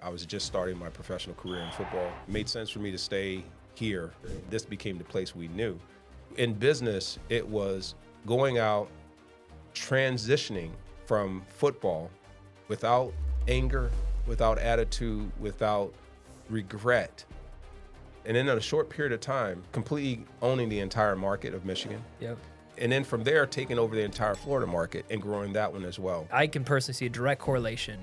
I was just starting my professional career in football. It made sense for me to stay here. This became the place we knew. In business, it was going out, transitioning from football without anger, without attitude, without regret. And then in a short period of time, completely owning the entire market of Michigan. Yep. And then from there, taking over the entire Florida market and growing that one as well. I can personally see a direct correlation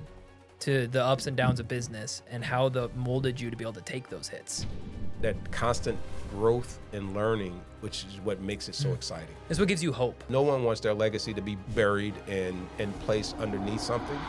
to the ups and downs of business and how that molded you to be able to take those hits. That constant growth and learning, which is what makes it so exciting. It's what gives you hope. No one wants their legacy to be buried and placed underneath something.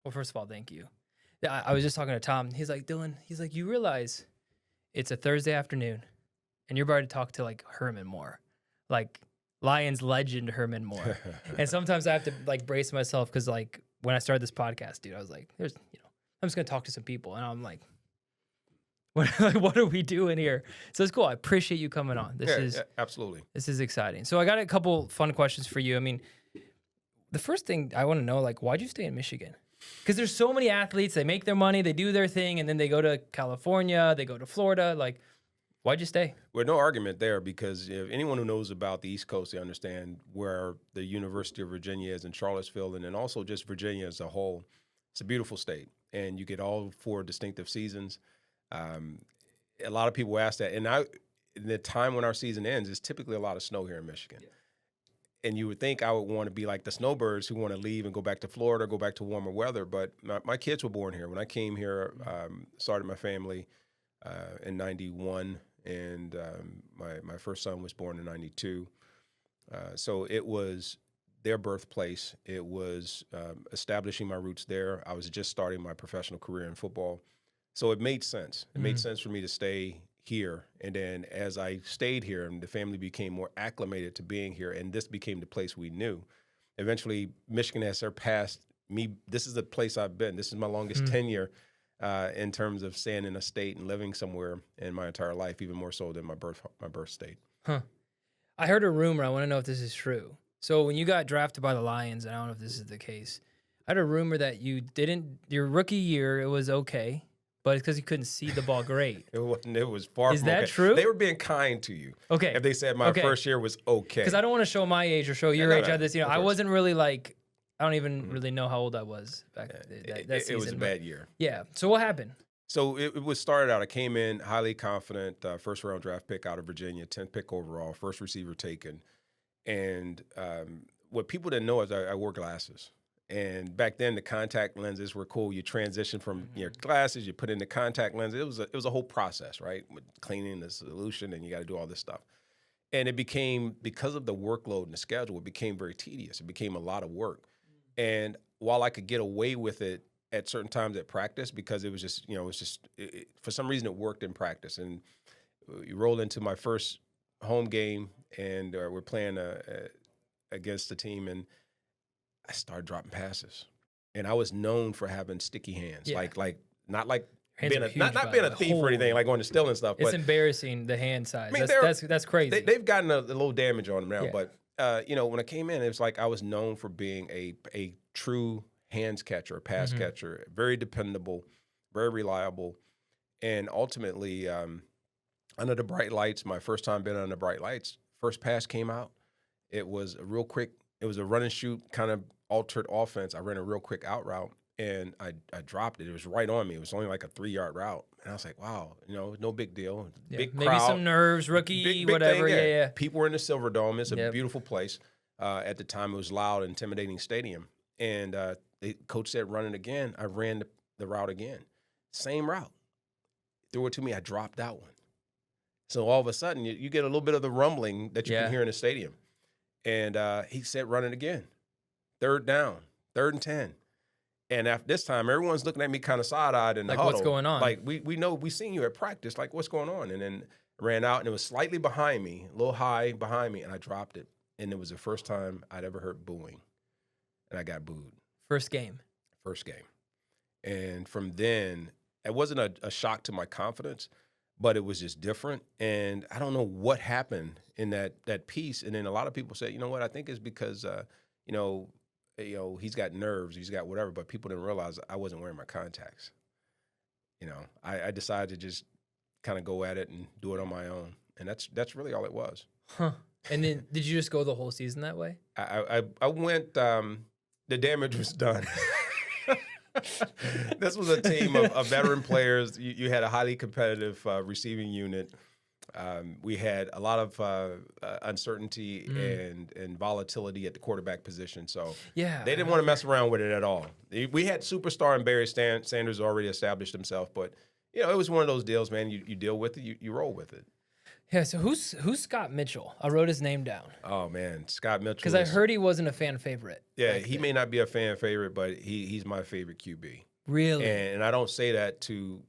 Well, first of all, thank you. I was just talking to Tom. He's like, Dylan, you realize it's a Thursday afternoon and you're about to talk to like Herman Moore, like Lions legend Herman Moore. And sometimes I have to like brace myself because like when I started this podcast, dude, I was like, I'm just going to talk to some people. And I'm like, what are we doing here? So it's cool. I appreciate you coming on. Absolutely. This is exciting. So I got a couple fun questions for you. I mean, the first thing I want to know, like, why'd you stay in Michigan? Because there's so many athletes, they make their money, they do their thing, and then they go to California, they go to Florida. Like, why'd you stay? Well, no argument there, because if anyone who knows about the East Coast, they understand where the University of Virginia is in Charlottesville, and then also just Virginia as a whole. It's a beautiful state, and you get all 4 distinctive seasons. A lot of people ask that, and the time when our season ends is typically a lot of snow here in Michigan. Yeah. And you would think I would want to be like the snowbirds who want to leave and go back to Florida, go back to warmer weather. But my kids were born here. When I came here, started my family in 91, and my first son was born in 92. So it was their birthplace. It was establishing my roots there. I was just starting my professional career in football. So it made sense. It made sense for me to stay here. And then as I stayed here and the family became more acclimated to being here, and this became the place we knew, eventually Michigan has surpassed me. This is the place I've been. This is my longest tenure in terms of staying in a state and living somewhere in my entire life, even more so than my birth state. Huh. I heard a rumor. I want to know if this is true. So when you got drafted by the Lions, and I don't know if this is the case, I heard a rumor that your rookie year, it was okay. But it's because you couldn't see the ball great. It wasn't. It was far Is from that okay. true? They were being kind to you. Okay. If they said my first year was okay. Because I don't want to show my age or show your age at this. I course. wasn't really like, I don't even really know how old I was back that season. It was a bad year. Yeah. So what happened? So it was started out. I came in highly confident, first round draft pick out of Virginia, 10th pick overall, first receiver taken. And what people didn't know is I wore glasses. And back then, the contact lenses were cool. You transition from your glasses, you put in the contact lenses. It was a whole process, right? With cleaning the solution, and you got to do all this stuff. And it became, because of the workload and the schedule, it became very tedious. It became a lot of work. And while I could get away with it at certain times at practice, because it was just, for some reason it worked in practice. And you roll into my first home game, and we're playing against the team, and I started dropping passes, and I was known for having sticky hands, like not like hands being not being a thief or anything, like going to steal and stuff. It's but embarrassing, the hand size. I mean, that's crazy. They've gotten a little damage on them now, but when I came in, it was like I was known for being a true hands catcher, pass catcher, very dependable, very reliable, and ultimately under the bright lights. My first time being under bright lights, first pass came out. It was a real quick. It was a run and shoot kind of altered offense. I ran a real quick out route, and I dropped it. It was right on me. It was only like a 3-yard route. And I was like, wow, no big deal. Yeah, big maybe crowd. some nerves, rookie, big whatever. Thing, yeah. People were in the Silver Dome. It's a beautiful place. At the time, it was loud, intimidating stadium. And the coach said, run it again. I ran the route again. Same route. Threw it to me. I dropped that one. So all of a sudden, you get a little bit of the rumbling that you can hear in the stadium. And he said, run it again. 3rd down, 3rd and 10. And after this time, everyone's looking at me kind of side-eyed in the huddle. What's going on? Like, we know, we seen you at practice. Like, what's going on? And then I ran out, and it was slightly behind me, a little high behind me, and I dropped it. And it was the first time I'd ever heard booing, and I got booed. First game. First game. And from then, it wasn't a shock to my confidence, but it was just different. And I don't know what happened in that piece. And then a lot of people say, you know what, I think it's because, he's got nerves, he's got whatever, but people didn't realize I wasn't wearing my contacts. I decided to just kind of go at it and do it on my own. And that's really all it was. Huh. And then did you just go the whole season that way? I went, the damage was done. This was a team of veteran players. You had a highly competitive receiving unit. We had a lot of uncertainty and volatility at the quarterback position. So yeah, they didn't want to mess around with it at all. We had superstar and Barry Sanders already established himself, but it was one of those deals, man. You deal with it, you roll with it. Yeah, so who's Scott Mitchell? I wrote his name down. Oh, man, Scott Mitchell. Because I heard he wasn't a fan favorite. Yeah, he may not be a fan favorite, but he's my favorite QB. Really? And I don't say that to,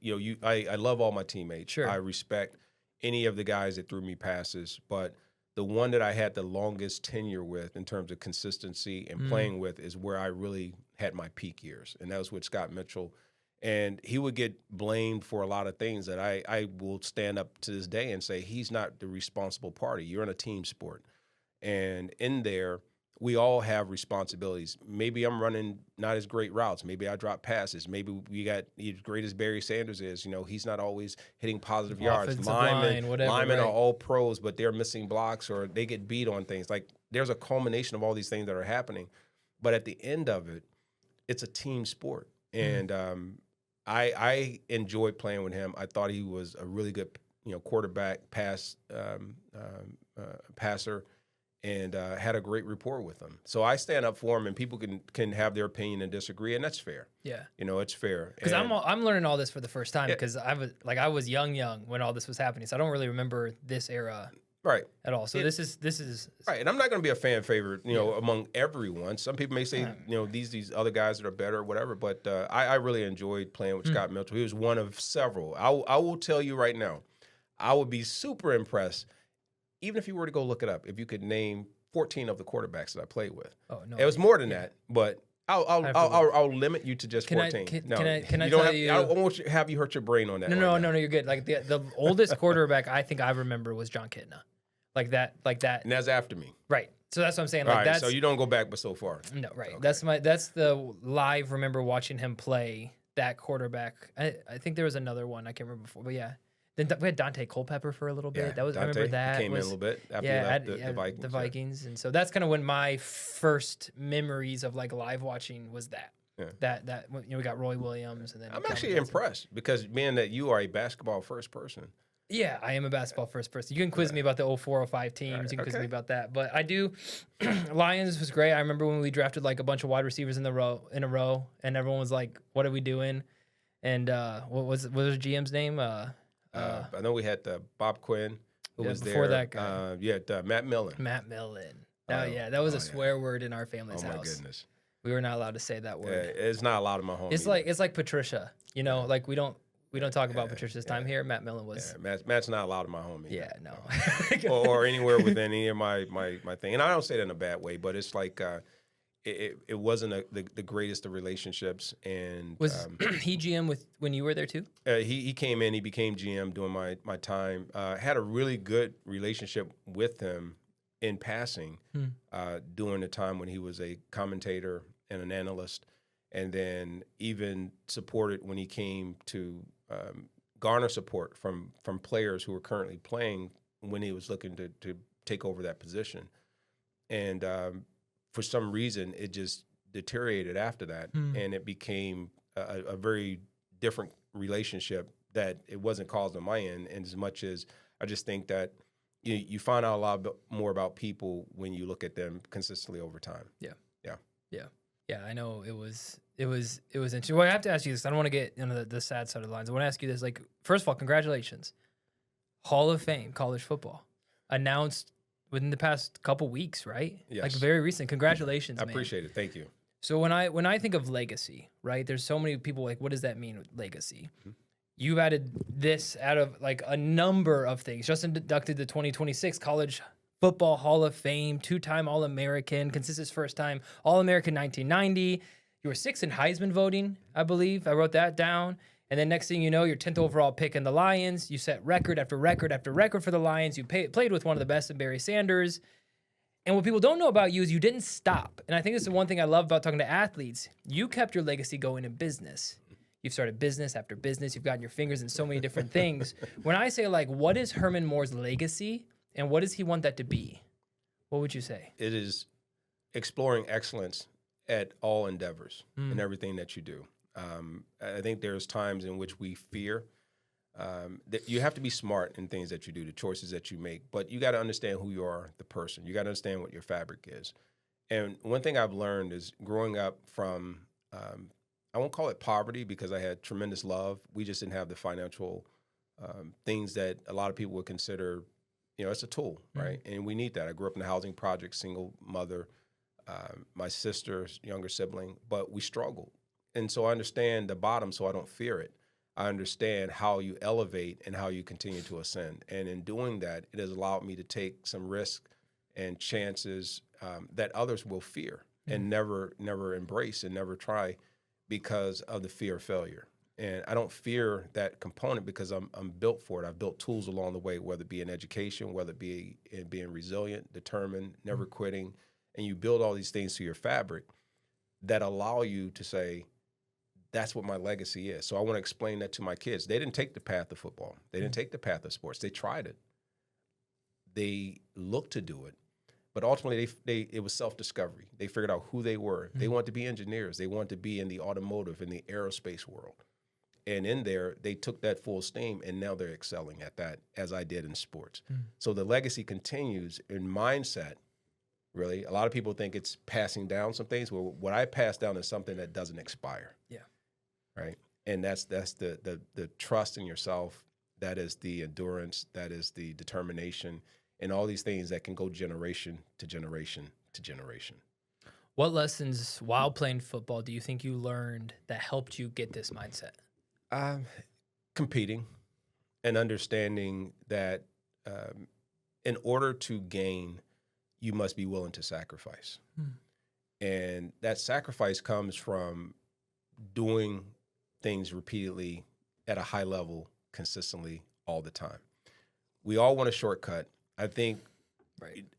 I love all my teammates. Sure. I respect any of the guys that threw me passes, but the one that I had the longest tenure with in terms of consistency and playing with is where I really had my peak years, and that was with Scott Mitchell. And he would get blamed for a lot of things that I will stand up to this day and say he's not the responsible party. You're in a team sport. And in there, we all have responsibilities. Maybe I'm running not as great routes. Maybe I drop passes. Maybe we got, as great as Barry Sanders is, he's not always hitting positive yards. Linemen are all pros, but they're missing blocks or they get beat on things. Like, there's a culmination of all these things that are happening. But at the end of it, it's a team sport. And I enjoyed playing with him. I thought he was a really good, quarterback passer, and had a great rapport with him. So I stand up for him, and people can have their opinion and disagree, and that's fair. Yeah, it's fair. Because I'm learning all this for the first time because I was young when all this was happening, so I don't really remember this era. Right. At all. So this is right. And I'm not going to be a fan favorite, among everyone. Some people may say, these other guys that are better or whatever. But I really enjoyed playing with Scott Mitchell. He was one of several. I will tell you right now, I would be super impressed, even if you were to go look it up, if you could name 14 of the quarterbacks that I played with. Oh no, it was more than that, but. I'll limit you to just 14. Can I tell you? I don't want to have you hurt your brain on that. No, you're good. Like the oldest quarterback I think I remember was John Kitna. Like that. And that's after me. Right. So that's what I'm saying. All like right, so you don't go back but so far. No, right. Okay. That's the live remember watching him play that quarterback. I think there was another one I can't remember before, but yeah. Then we had Dante Culpepper for a little bit. Yeah, that was Dante remember that came in a little bit after he left the Vikings. The Vikings, and so that's kind of when my first memories of like live watching was that. Yeah. That we got Roy Williams, and then I'm actually impressed because being that you are a basketball first person. Yeah, I am a basketball first person. You can quiz me about the 04-05 teams. Right, you can quiz me about that. But I do. Lions was great. I remember when we drafted like a bunch of wide receivers in a row, and everyone was like, "What are we doing?" And what was GM's name? I know we had Bob Quinn. Who was before there. That guy? Matt Millen. Matt Millen. That was a swear word in our family's house. Oh my goodness. We were not allowed to say that word. It's not allowed in my home. It's like Patricia. Like we don't talk about Patricia's time here. Matt Millen was. Yeah, Matt's not allowed in my home either. Yeah, no. or anywhere within any of my thing. And I don't say that in a bad way, but it's like it wasn't the greatest of relationships. And was he GM when you were there too? He came in. He became GM during my time. Had a really good relationship with him in passing during the time when he was a commentator and an analyst, and then even supported when he came to garner support from players who were currently playing when he was looking to take over that position. And for some reason, it just deteriorated after that, and it became a very different relationship that it wasn't caused on my end. And as much as I just think that you find out a lot more about people when you look at them consistently over time. Yeah. I know it was interesting. Well, I have to ask you this. I don't want to get into the sad side of the lines. I want to ask you this. Like, first of all, congratulations, Hall of Fame college football announced within the past couple weeks, right? Yes. Like very recent. Congratulations, I man. appreciate it. Thank you. So when I think of legacy, right? There's so many people like, what does that mean, legacy? You've added this out of like a number of things. Just inducted the 2026 College Football Hall of Fame, two-time All-American, consistent first-time All-American 1990. You were sixth in Heisman voting, I believe. I wrote that down. And then next thing you know, you're 10th overall pick in the Lions. You set record after record after record for the Lions. You played with one of the best in Barry Sanders. And what people don't know about you is you didn't stop. And I think this is one thing I love about talking to athletes. You kept your legacy going in business. You've started business after business. You've gotten your fingers in so many different things. When I say, like, what is Herman Moore's legacy and what does he want that to be? What would you say? It is exploring excellence at all endeavors in everything that you do. I think there's times in which we fear that you have to be smart in things that you do, the choices that you make, but you got to understand who you are, the person. You got to understand what your fabric is. And one thing I've learned is growing up from, I won't call it poverty because I had tremendous love. We just didn't have the financial things that a lot of people would consider, it's a tool, right? And we need that. I grew up in a housing project, single mother, my sister's younger sibling, but we struggled. And so I understand the bottom so I don't fear it. I understand how you elevate and how you continue to ascend. And in doing that, it has allowed me to take some risk and chances that others will fear and never embrace and never try because of the fear of failure. And I don't fear that component because I'm built for it. I've built tools along the way, whether it be in education, whether it be in being resilient, determined, never quitting. And you build all these things to your fabric that allow you to say, that's what my legacy is. So I want to explain that to my kids. They didn't take the path of football. They didn't take the path of sports. They tried it. They looked to do it. But ultimately, it was self-discovery. They figured out who they were. They wanted to be engineers. They wanted to be in the automotive, in the aerospace world. And in there, they took that full steam, and now they're excelling at that, as I did in sports. So the legacy continues in mindset, really. A lot of people think it's passing down some things. Well, what I pass down is something that doesn't expire. Yeah. Right. And that's the trust in yourself. That is the endurance. That is the determination and all these things that can go generation to generation to generation. What lessons while playing football do you think you learned that helped you get this mindset? Competing and understanding that in order to gain, you must be willing to sacrifice. And that sacrifice comes from doing things repeatedly at a high level, consistently, all the time. We all want a shortcut. I think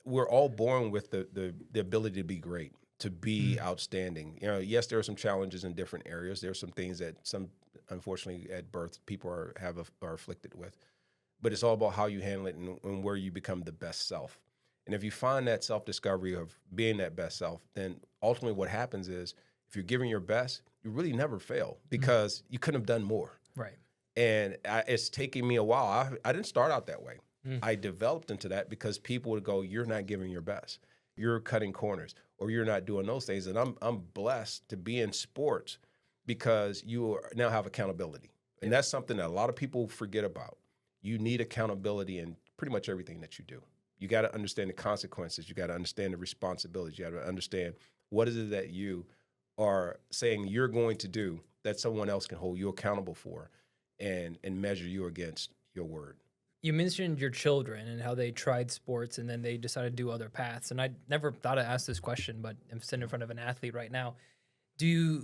we're all born with the ability to be great, to be outstanding. Yes, there are some challenges in different areas. There are some things that unfortunately, at birth, people are afflicted with. But it's all about how you handle it and where you become the best self. And if you find that self-discovery of being that best self, then ultimately what happens is if you're giving your best, you really never fail because you couldn't have done more. Right. And it's taking me a while. I didn't start out that way. I developed into that because people would go, you're not giving your best. You're cutting corners or you're not doing those things. And I'm blessed to be in sports because you now have accountability. And that's something that a lot of people forget about. You need accountability in pretty much everything that you do. You got to understand the consequences. You got to understand the responsibilities. You got to understand what is it that you are saying you're going to do that someone else can hold you accountable for and measure you against your word. You mentioned your children and how they tried sports and then they decided to do other paths. And I never thought to ask this question, but I'm sitting in front of an athlete right now. Do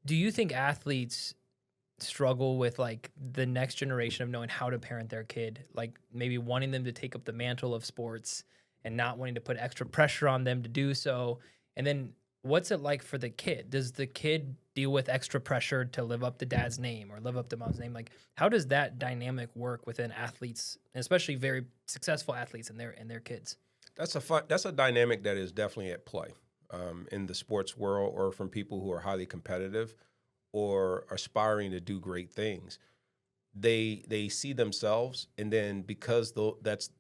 you think athletes struggle with like the next generation of knowing how to parent their kid, like maybe wanting them to take up the mantle of sports and not wanting to put extra pressure on them to do so? And then what's it like for the kid? Does the kid deal with extra pressure to live up to dad's name or live up to mom's name? Like, how does that dynamic work within athletes, especially very successful athletes and their kids? That's a dynamic that is definitely at play in the sports world or from people who are highly competitive or aspiring to do great things. They see themselves, and then because that's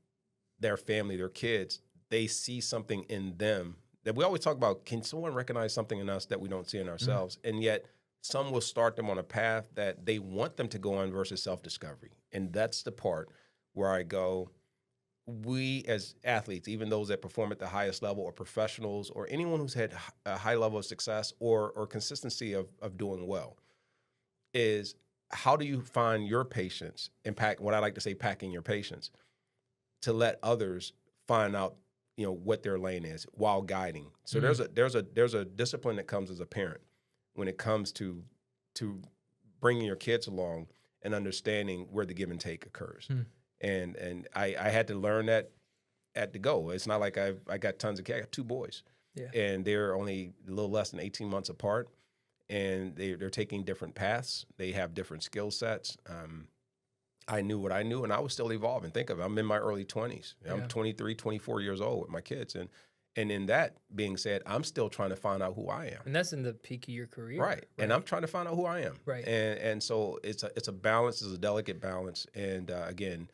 their family, their kids, they see something in them that we always talk about. Can someone recognize something in us that we don't see in ourselves? And yet some will start them on a path that they want them to go on versus self-discovery. And that's the part where I go, we as athletes, even those that perform at the highest level or professionals or anyone who's had a high level of success or consistency of doing well, is how do you find your patience and what I like to say, packing your patience to let others find out, what their lane is while guiding. So there's a discipline that comes as a parent when it comes to bringing your kids along and understanding where the give and take occurs. And I had to learn that at the go. It's not like I got tons of kids. I got 2 boys, and they're only a little less than 18 months apart, and they're taking different paths. They have different skill sets. I knew what I knew, and I was still evolving. Think of it. I'm in my early 20s. I'm 23, 24 years old with my kids. And in that being said, I'm still trying to find out who I am. And that's in the peak of your career. Right. And I'm trying to find out who I am. Right. And so it's a balance, it's a delicate balance. And again,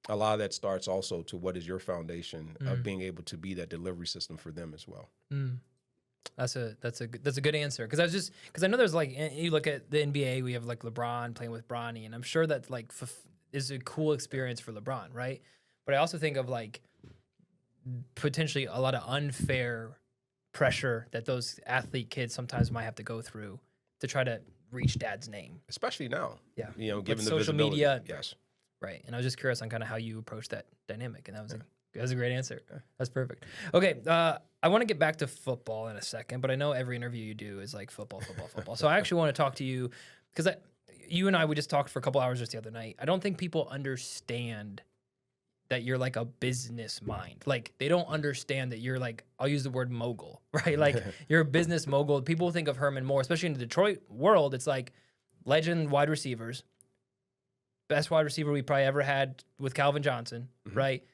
a lot of that starts also to what is your foundation of being able to be that delivery system for them as well. That's a good answer, because I know there's like, you look at the NBA, we have like LeBron playing with Bronny, and I'm sure that like is a cool experience for LeBron, right? But I also think of like potentially a lot of unfair pressure that those athlete kids sometimes might have to go through to try to reach dad's name, especially now. Yeah, given the social visibility. media. Yes, right. And I was just curious on kind of how you approach that dynamic, and that was a great answer. That's perfect. Okay, I want to get back to football in a second, but I know every interview you do is like football. So I actually want to talk to you because you and I, we just talked for a couple hours just the other night. I don't think people understand that you're like a business mind. Like they don't understand that you're like, I'll use the word mogul, right? Like you're a business mogul. People think of Herman Moore, especially in the Detroit world. It's like legend wide receivers, best wide receiver we probably ever had with Calvin Johnson, right?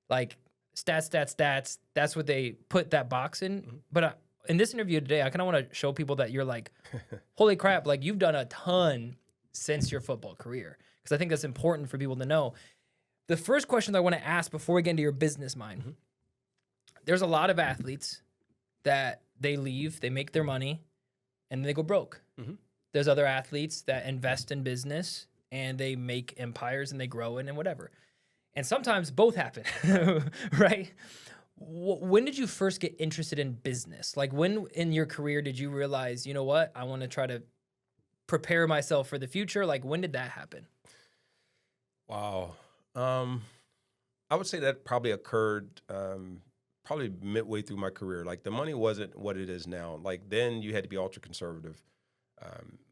Like stats. That's what they put that box in. But in this interview today, I kind of want to show people that you're like, holy crap, like you've done a ton since your football career. Because I think that's important for people to know. The first question that I want to ask before we get into your business mind, there's a lot of athletes that they leave, they make their money, and they go broke. There's other athletes that invest in business and they make empires and they grow in and whatever. And sometimes both happen, right? When did you first get interested in business? Like when in your career did you realize, you know what, I want to try to prepare myself for the future? Like when did that happen? Wow. I would say that probably occurred probably midway through my career. Like the money wasn't what it is now. Like then you had to be ultra conservative.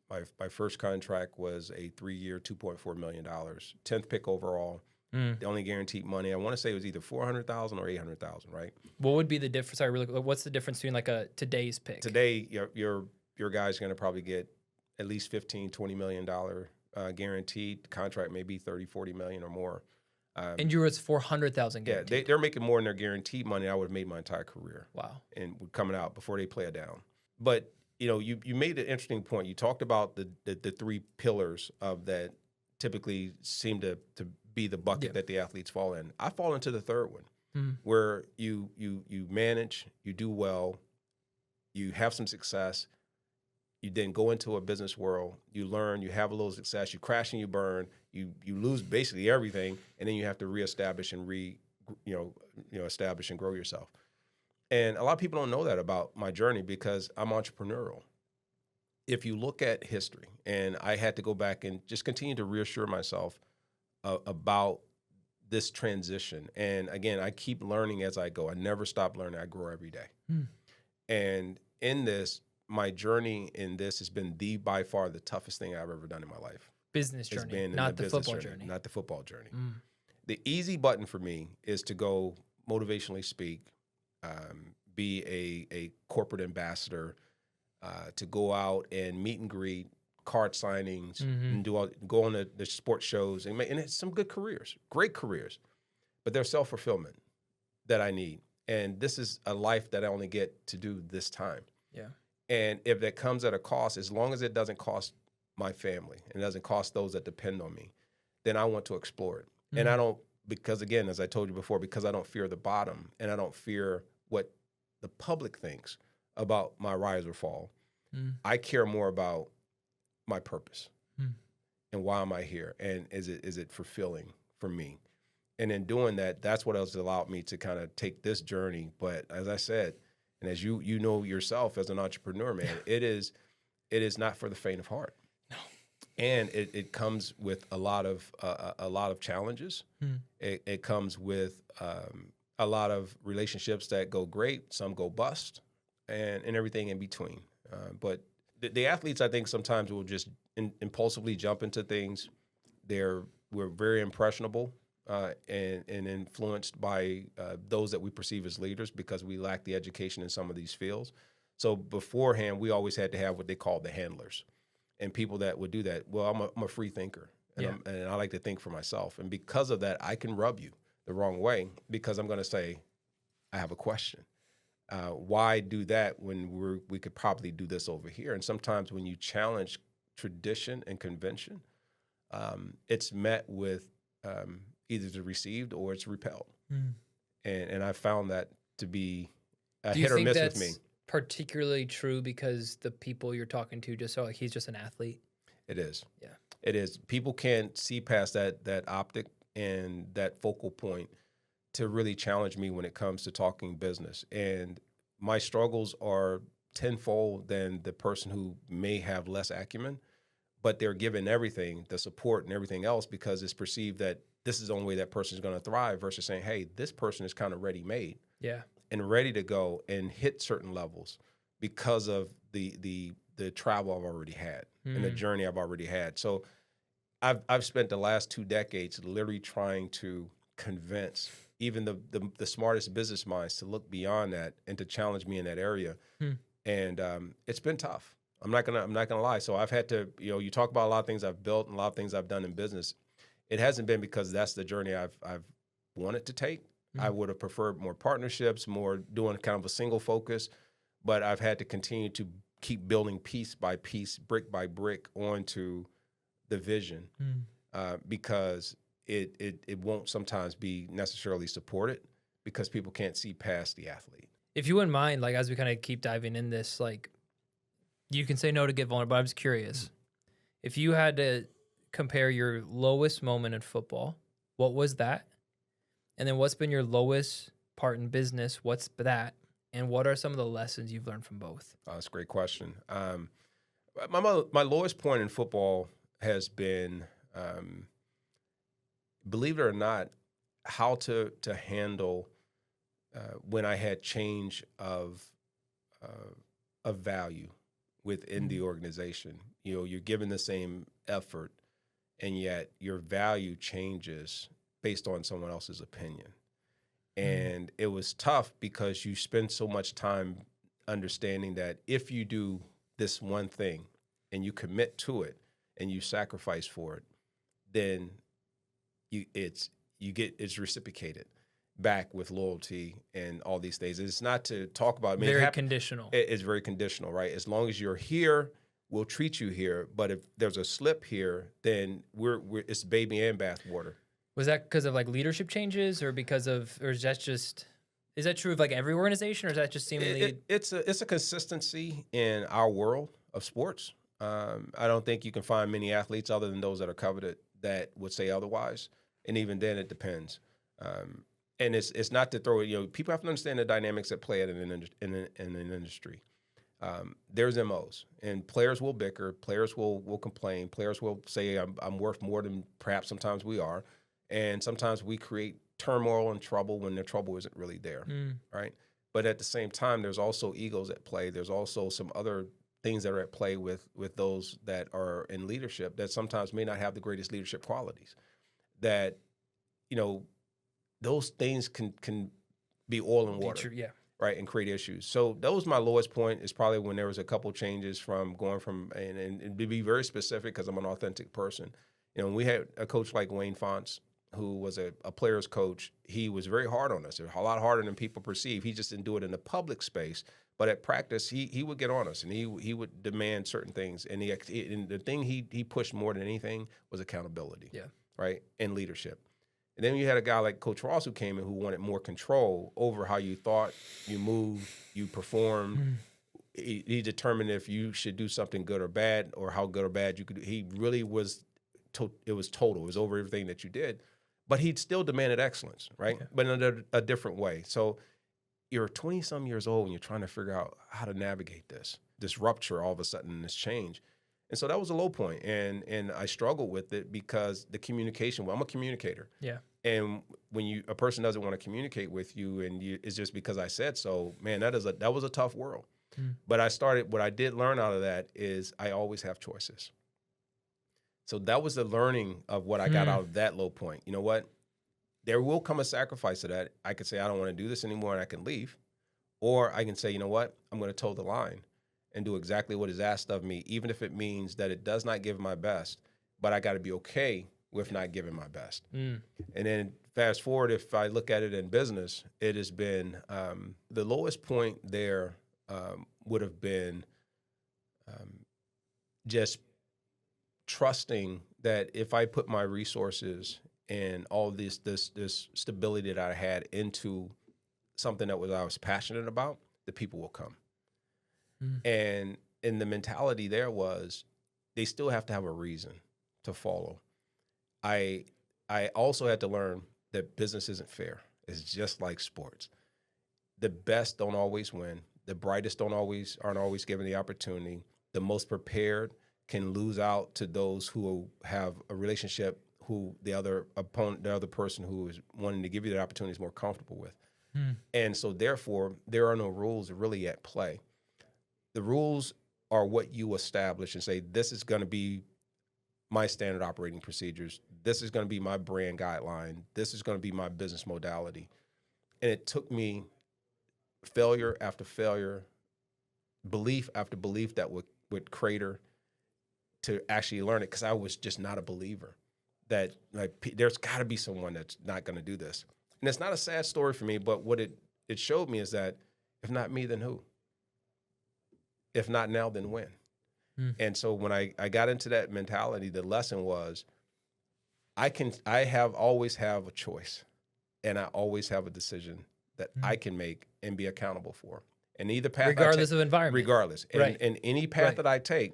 My first contract was a 3-year, $2.4 million, 10th pick overall. The only guaranteed money, I want to say it was either $400,000 or $800,000, right? What would be the difference? Sorry, really, what's the difference between like a today's pick? Today, your guy's going to probably get at least $15, $20 million guaranteed. The contract may be 30, 40 million or more. And you were at 400,000 guaranteed. Yeah, they're making more than their guaranteed money I would have made my entire career. Wow. And coming out before they play it down. But, you made an interesting point. You talked about the 3 pillars of that typically seem to be the bucket that the athletes fall in. I fall into the 3rd one, where you manage, you do well, you have some success, you then go into a business world, you learn, you have a little success, you crash and you burn, you lose basically everything, and then you have to reestablish and establish and grow yourself. And a lot of people don't know that about my journey because I'm entrepreneurial. If you look at history, and I had to go back and just continue to reassure myself about this transition. And again, I keep learning as I go. I never stop learning. I grow every day. And in this, my journey in this has been by far the toughest thing I've ever done in my life. Business journey, not the football journey. Not the football journey. The easy button for me is to go motivationally speak, be a corporate ambassador, to go out and meet and greet, card signings, and go on the sports shows, and it's some good careers, great careers, but they're self-fulfillment that I need. And this is a life that I only get to do this time. Yeah. And if that comes at a cost, as long as it doesn't cost my family and it doesn't cost those that depend on me, then I want to explore it. And I don't, because again, as I told you before, because I don't fear the bottom and I don't fear what the public thinks about my rise or fall. I care more about my purpose and why am I here, and is it fulfilling for me? And in doing that, that's what has allowed me to kind of take this journey. But as I said, and as you know yourself as an entrepreneur, man, it is not for the faint of heart. No. and it comes with a lot of challenges. It comes with a lot of relationships that go great, some go bust, and everything in between. But the athletes, I think, sometimes will just impulsively jump into things. We're very impressionable and influenced by those that we perceive as leaders because we lack the education in some of these fields. So beforehand, we always had to have what they call the handlers and people that would do that. Well, I'm a free thinker, and, and I like to think for myself. And because of that, I can rub you the wrong way because I'm going to say, I have a question. Why do that when we could probably do this over here? And sometimes when you challenge tradition and convention, it's met with either it's received or it's repelled. And I found that to be a hit or miss with me. Particularly true because the people you're talking to just like he's just an athlete. It is. Yeah. It is. People can't see past that optic and that focal point to really challenge me when it comes to talking business. And my struggles are tenfold than the person who may have less acumen, but they're given everything, the support and everything else, because it's perceived that this is the only way that person is going to thrive versus saying, hey, this person is kind of ready-made. Yeah. And ready to go and hit certain levels because of the travel I've already had and the journey I've already had. So I've spent the last 2 decades literally trying to convince even the smartest business minds to look beyond that and to challenge me in that area. And it's been tough. I'm not gonna lie. So I've had to, you talk about a lot of things I've built and a lot of things I've done in business. It hasn't been because that's the journey I've wanted to take. I would have preferred more partnerships, more doing kind of a single focus, but I've had to continue to keep building piece by piece, brick by brick onto the vision because it won't sometimes be necessarily supported because people can't see past the athlete. If you wouldn't mind, like as we kind of keep diving in this, like you can say no to get vulnerable, but I'm just curious. If you had to compare your lowest moment in football, what was that? And then what's been your lowest part in business? What's that? And what are some of the lessons you've learned from both? That's a great question. My lowest point in football has been, believe it or not, how to handle when I had change of value within the organization. You're given the same effort, and yet your value changes based on someone else's opinion. And it was tough because you spend so much time understanding that if you do this one thing and you commit to it and you sacrifice for it, then it's reciprocated back with loyalty and all these things. It's not to talk about. I mean, very conditional. It's very conditional, right? As long as you're here, we'll treat you here. But if there's a slip here, then it's baby and bathwater. Was that because of like leadership changes, or is that true of like every organization, or is that just seemingly? It's a consistency in our world of sports. I don't think you can find many athletes other than those that are coveted that would say otherwise. And even then, it depends. And it's not to throw it. People have to understand the dynamics at play in an industry. There's MOs, and players will bicker, players will complain, players will say I'm worth more than perhaps sometimes we are. And sometimes we create turmoil and trouble when the trouble isn't really there, right? But at the same time, there's also egos at play. There's also some other things that are at play with those that are in leadership that sometimes may not have the greatest leadership qualities. That, those things can be oil and water, right, and create issues. So that was my lowest point. Is probably when there was a couple changes from going from and to be very specific because I'm an authentic person. When we had a coach like Wayne Fonts, who was a player's coach, he was very hard on us. A lot harder than people perceive. He just didn't do it in the public space, but at practice, he would get on us and he would demand certain things. And the thing he pushed more than anything was accountability, right, and leadership. And then you had a guy like Coach Ross who came in who wanted more control over how you thought, you moved, you performed. He determined if you should do something good or bad, or how good or bad you could do. He really was. It was total. It was over everything that you did. But he still demanded excellence, right? Yeah. But in a different way. So you're 20-some years old and you're trying to figure out how to navigate this rupture all of a sudden, this change. And so that was a low point, and I struggled with it because the communication. Well, I'm a communicator, Yeah. and when a person doesn't want to communicate with you, and it's just because I said so, man, that was a tough world. But what I did learn out of that is I always have choices. So that was the learning of what I got out of that low point. You know what? There will come a sacrifice to that. I could say I don't want to do this anymore, and I can leave, or I can say, you know what? I'm going to toe the line and do exactly what is asked of me, even if it means that it does not give my best, but I got to be okay with not giving my best. And then fast forward, if I look at it in business, it has been the lowest point there would have been just trusting that if I put my resources and all this stability that I had into something that I was passionate about, the people will come. And the mentality there was they still have to have a reason to follow. I also had to learn that business isn't fair. It's just like sports. The best don't always win. The brightest aren't always given the opportunity. The most prepared can lose out to those who have a relationship who the other opponent, the other person who is wanting to give you that opportunity is more comfortable with. And so therefore, there are no rules really at play. The rules are what you establish and say, this is going to be my standard operating procedures. This is going to be my brand guideline. This is going to be my business modality. And it took me failure after failure, belief after belief that would crater to actually learn it, because I was just not a believer that like there's got to be someone that's not going to do this. And it's not a sad story for me, but what it showed me is that if not me, then who? If not now, then when? And so when I got into that mentality, the lesson was I always have a choice, and I always have a decision that I can make and be accountable for. And either path regardless of environment. Regardless. Right. And any path that I take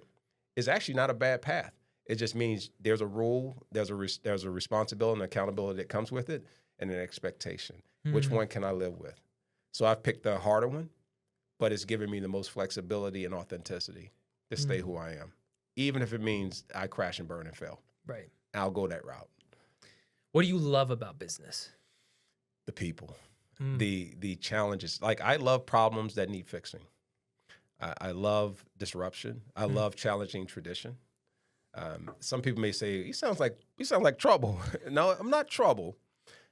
is actually not a bad path. It just means there's a rule, there's a responsibility and accountability that comes with it, and an expectation. Which one can I live with? So I've picked the harder one, but it's given me the most flexibility and authenticity to stay who I am, even if it means I crash and burn and fail. Right. I'll go that route. What do you love about business? The people, the challenges. Like, I love problems that need fixing. I love disruption. I love challenging tradition. Some people may say, you sound like trouble. No, I'm not trouble.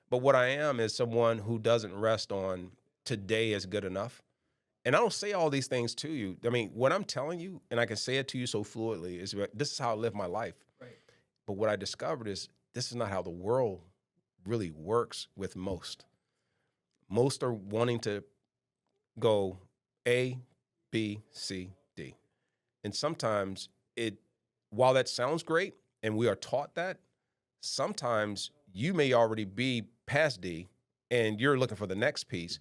But what I am is someone who doesn't rest on today is good enough. And I don't say all these things to you. I mean, what I'm telling you, and I can say it to you so fluidly, is this is how I live my life. Right. But what I discovered is this is not how the world really works with most. Most are wanting to go A, B, C, D. And sometimes while that sounds great, and we are taught that, sometimes you may already be past D, and you're looking for the next piece.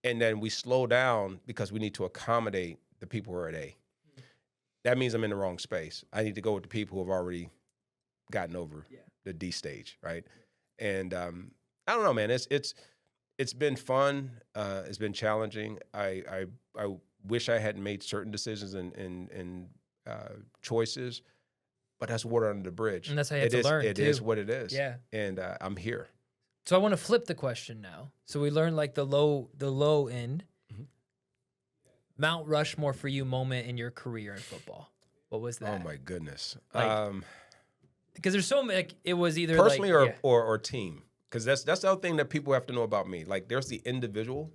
And then we slow down because we need to accommodate the people who are at A. That means I'm in the wrong space. I need to go with the people who have already gotten over the D stage, right? And I don't know, man. It's been fun. It's been challenging. I wish I hadn't made certain decisions and choices, but that's water under the bridge. And that's how you have to learn. It is what it is. Yeah. And I'm here. So I want to flip the question now. So we learned like the low end. Mount Rushmore for you moment in your career in football. What was that? Oh my goodness. Because there's so many. Like, it was either personally or team. Because that's the other thing that people have to know about me. Like, there's the individual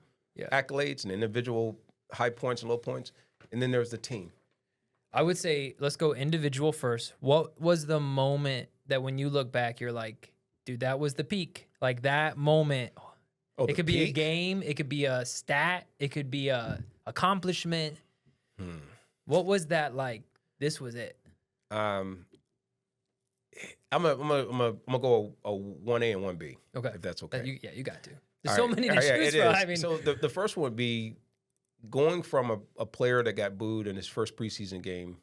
accolades and individual high points and low points, and then there's the team. I would say let's go individual first. What was the moment that when you look back, you're like, dude, that was the peak? Like, that moment. Oh, it could be a game. It could be a stat. It could be a accomplishment. What was that like? This was it. I'm gonna go a 1A and 1B. Okay, if that's okay. You got to. There's so many to choose from. I mean, so the first one would be going from a player that got booed in his first preseason game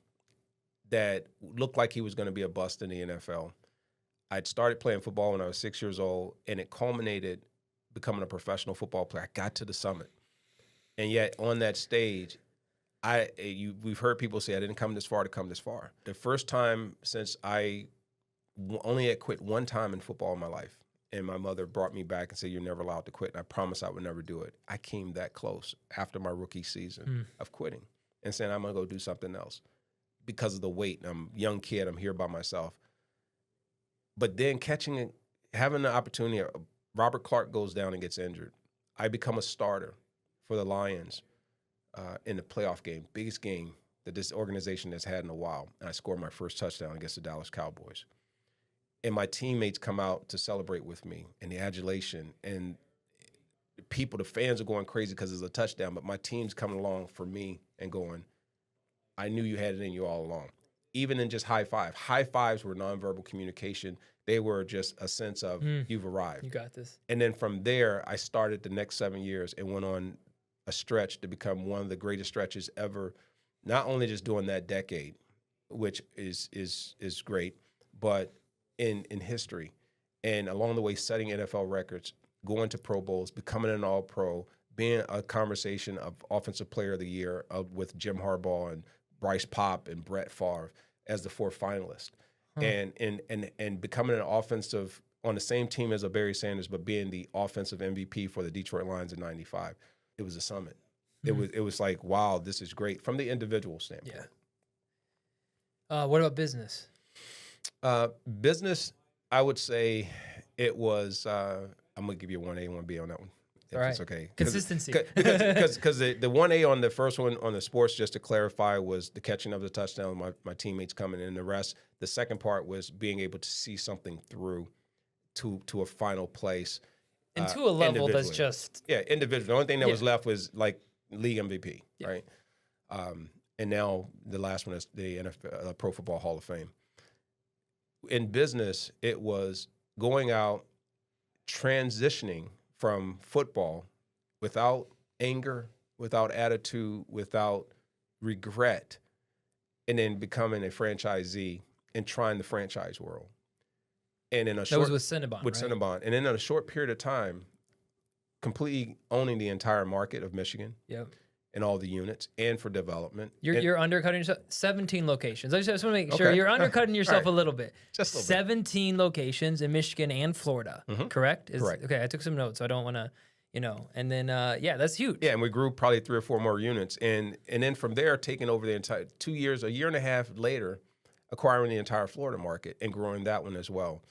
that looked like he was going to be a bust in the NFL. I'd started playing football when I was 6 years old, and it culminated becoming a professional football player. I got to the summit. And yet on that stage, we've heard people say I didn't come this far to come this far. The first time since I only had quit one time in football in my life, and my mother brought me back and said, "You're never allowed to quit." And I promised I would never do it. I came that close after my rookie season of quitting and saying, "I'm gonna go do something else," because of the weight. I'm a young kid. I'm here by myself. But then having the opportunity, Robert Clark goes down and gets injured. I become a starter for the Lions in the playoff game, biggest game that this organization has had in a while. And I scored my first touchdown against the Dallas Cowboys. And my teammates come out to celebrate with me, and the adulation, and the fans are going crazy because it's a touchdown, but my team's coming along for me and going, "I knew you had it in you all along." Even in just high five. High fives were nonverbal communication. They were just a sense of you've arrived. You got this. And then from there, I started the next 7 years and went on a stretch to become one of the greatest stretches ever. Not only just during that decade, which is great, but in history. And along the way, setting NFL records, going to Pro Bowls, becoming an All-Pro, being a conversation of Offensive Player of the Year with Jim Harbaugh and Bryce Popp and Brett Favre as the 4 finalists, and becoming an offensive on the same team as a Barry Sanders, but being the offensive MVP for the Detroit Lions in '95. It was a summit. It was like, wow, this is great from the individual standpoint. Yeah. What about business? Business, I would say it was. I'm gonna give you a 1A and 1B on that one. If it's okay. Consistency. Because the 1A on the first one on the sports, just to clarify, was the catching of the touchdown, my teammates coming in, the rest. The second part was being able to see something through to a final place. And to a level that's just... Yeah, individual. The only thing that was left was like league MVP, right? And now the last one is the NFL, Pro Football Hall of Fame. In business, it was going out, transitioning from football without anger, without attitude, without regret, and then becoming a franchisee and trying the franchise world. And in a that was with Cinnabon, with right? Cinnabon, and in a short period of time, completely owning the entire market of Michigan. Yep. And all the units, and for development. You're undercutting yourself. 17 locations. I just want to make sure you're undercutting yourself a little bit. Just a little 17 locations in Michigan and Florida, correct? Correct. Okay, I took some notes, so I don't want to, and then, that's huge. Yeah, and we grew probably 3 or 4 more units. And then from there, taking over the entire 2 years, a year and a half later, acquiring the entire Florida market and growing that one as well.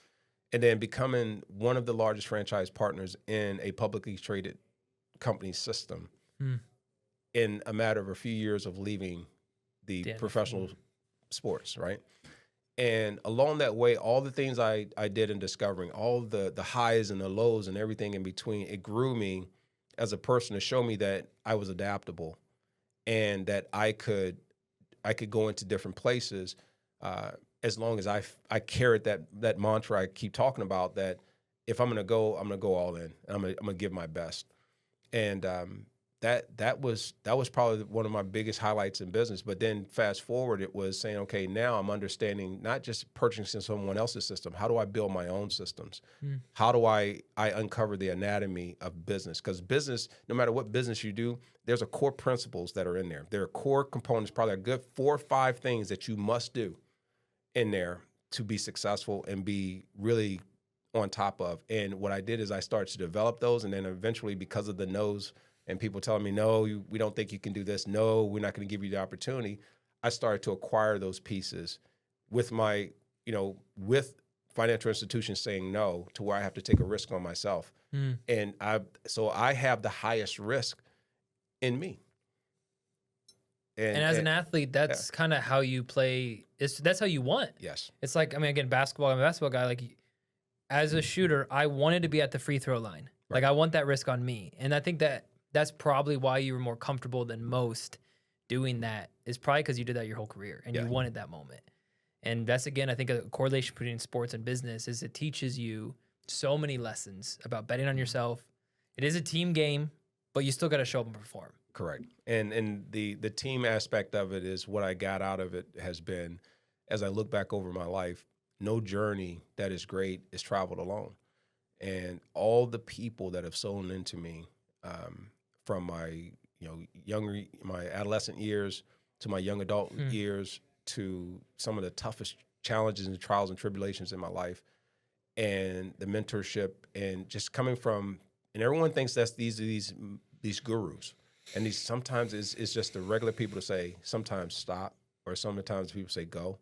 And then becoming one of the largest franchise partners in a publicly traded company system. In a matter of a few years of leaving the professional sports, right? And along that way, all the things I did in discovering, all the highs and the lows and everything in between, it grew me as a person to show me that I was adaptable and that I could go into different places as long as I carried that mantra I keep talking about, that if I'm gonna go all in. I'm gonna give my best. And that was probably one of my biggest highlights in business. But then fast forward, it was saying, okay, now I'm understanding not just purchasing someone else's system. How do I build my own systems? How do I uncover the anatomy of business? Because business, no matter what business you do, there's a core principles that are in there. There are core components, probably a good 4 or 5 things that you must do in there to be successful and be really on top of. And what I did is I started to develop those, and then eventually, because of the no's, and people telling me, no, we don't think you can do this. No, we're not going to give you the opportunity. I started to acquire those pieces with with financial institutions saying no, to where I have to take a risk on myself. And I have the highest risk in me. And as an athlete, that's kind of how you play. That's how you want. Yes. It's like, again, basketball. I'm a basketball guy. Like, as a shooter, I wanted to be at the free throw line. Right. Like, I want that risk on me. And I think that's probably why you were more comfortable than most doing that, is probably because you did that your whole career and you wanted that moment. And that's, again, I think a correlation between sports and business is it teaches you so many lessons about betting on yourself. It is a team game, but you still got to show up and perform. Correct. And the team aspect of it is what I got out of it has been, as I look back over my life, no journey that is great is traveled alone. And all the people that have sown into me, from my my adolescent years to my young adult years to some of the toughest challenges and trials and tribulations in my life, and the mentorship and just coming from, and everyone thinks that's these gurus, and these sometimes it's just the regular people to say sometimes stop, or sometimes people say go,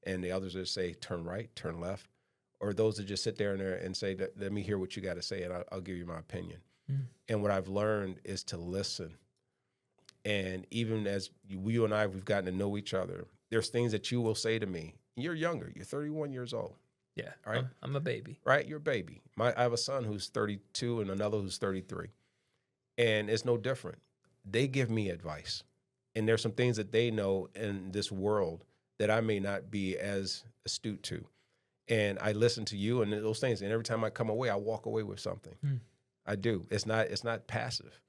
and the others that say turn right, turn left, or those that just sit there and say, let me hear what you got to say, and I'll give you my opinion. And what I've learned is to listen. And even as you and I, we've gotten to know each other, there's things that you will say to me. You're younger. You're 31 years old. Yeah. Right? I'm a baby. Right? You're a baby. I have a son who's 32 and another who's 33. And it's no different. They give me advice. And there's some things that they know in this world that I may not be as astute to. And I listen to you and those things. And every time I come away, I walk away with something. I do. It's not passive.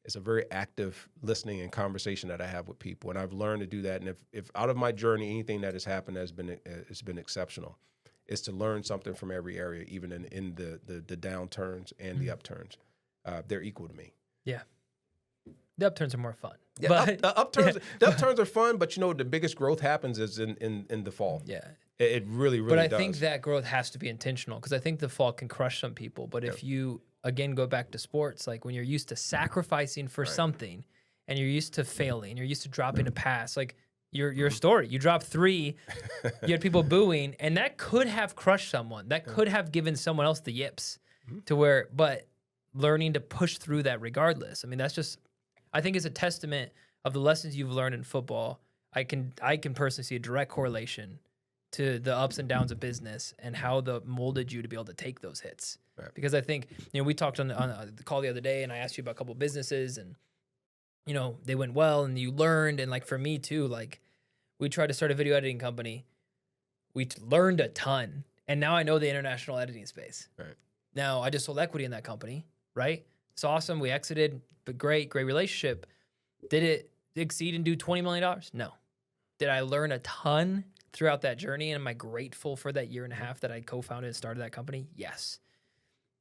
It's a very active listening and conversation that I have with people. And I've learned to do that. And if out of my journey, anything that has happened has been exceptional, is to learn something from every area, even in the downturns and the upturns. They're equal to me. Yeah. The upturns are more fun. Yeah, But the upturns are fun, but the biggest growth happens is in the fall. yeah. It really But I does. think that growth has to be intentional, because I think the fall can crush some people. But if you, again, go back to sports, like when you're used to sacrificing for something and you're used to failing, you're used to dropping a pass, like your story, you dropped 3, you had people booing, and that could have crushed someone. That could have given someone else the yips to where, but learning to push through that regardless. I mean, that's just, I think it's a testament of the lessons you've learned in football. I can personally see a direct correlation to the ups and downs of business and how the molded you to be able to take those hits. Right. Because I think, we talked on the call the other day, and I asked you about a couple of businesses, and, they went well and you learned. And like for me too, like we tried to start a video editing company. We learned a ton. And now I know the international editing space. Right. Now I just sold equity in that company, right? It's awesome. We exited, but great relationship. Did it exceed and do $20 million? No. Did I learn a ton throughout that journey? And am I grateful for that year and a half that I co-founded and started that company? Yes.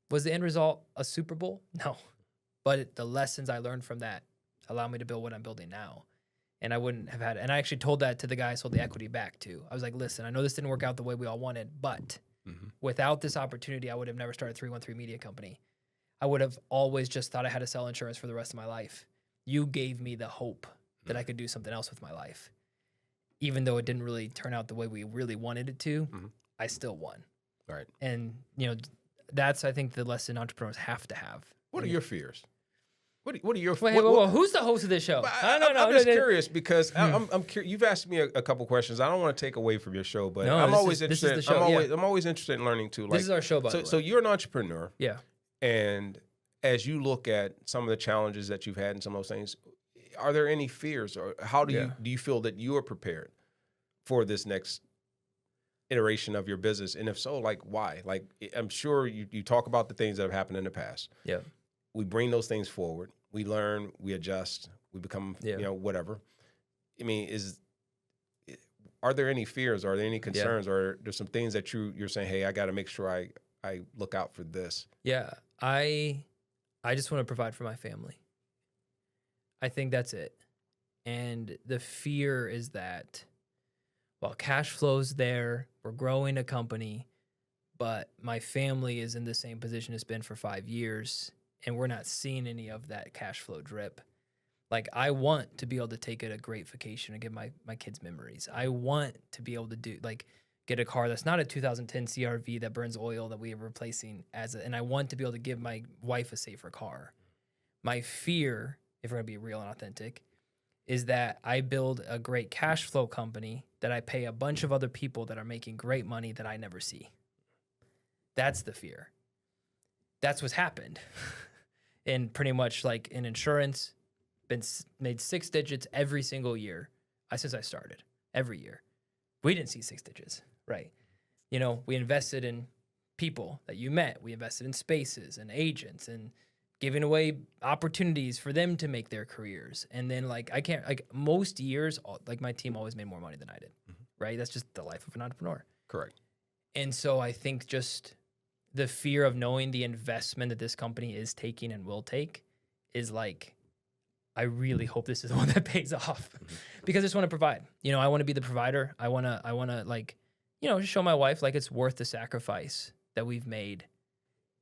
Was the end result a Super Bowl? No. But the lessons I learned from that allow me to build what I'm building now. And I wouldn't have had it. And I actually told that to the guy I sold the equity back to. I was like, listen, I know this didn't work out the way we all wanted, but without this opportunity, I would have never started 313 Media Company. I would have always just thought I had to sell insurance for the rest of my life. You gave me the hope that I could do something else with my life. Even though it didn't really turn out the way we really wanted it to, I still won. Right. And, that's, I think, the lesson entrepreneurs have to have. What are your fears? What are your fears? Wait, who's the host of this show? I'm just curious because I'm curious. You've asked me a couple questions. I don't want to take away from your show, but I'm always interested. I'm always interested in learning too. Like, this is our show, by the way. So you're an entrepreneur. Yeah. And as you look at some of the challenges that you've had and some of those things, are there any fears, or how do you feel that you are prepared for this next iteration of your business? And if so, like why? Like I'm sure you talk about the things that have happened in the past. Yeah. We bring those things forward. We learn, we adjust, we become, whatever. I mean, are there any fears? Are there any concerns? Or are there some things that you're saying, hey, I got to make sure I look out for this? Yeah. I just want to provide for my family. I think that's it. And the fear is that, well, cash flow's there, we're growing a company, but my family is in the same position it's been for 5 years, and we're not seeing any of that cash flow drip. Like, I want to be able to take a great vacation and give my kids memories. I want to be able to get a car that's not a 2010 CRV that burns oil that we are replacing and I want to be able to give my wife a safer car. My fear, if we're going to be real and authentic, is that I build a great cash flow company that I pay a bunch of other people that are making great money that I never see. That's the fear. That's what's happened. And pretty much like in insurance, made 6 digits every single year since I started, every year. We didn't see 6 digits, right? We invested in people that you met. We invested in spaces and agents and giving away opportunities for them to make their careers. And then most years, my team always made more money than I did, right? That's just the life of an entrepreneur. Correct. And so I think just the fear of knowing the investment that this company is taking and will take is like, I really hope this is the one that pays off because I just want to provide. You know, I want to be the provider. I want to like, you know, just show my wife like it's worth the sacrifice that we've made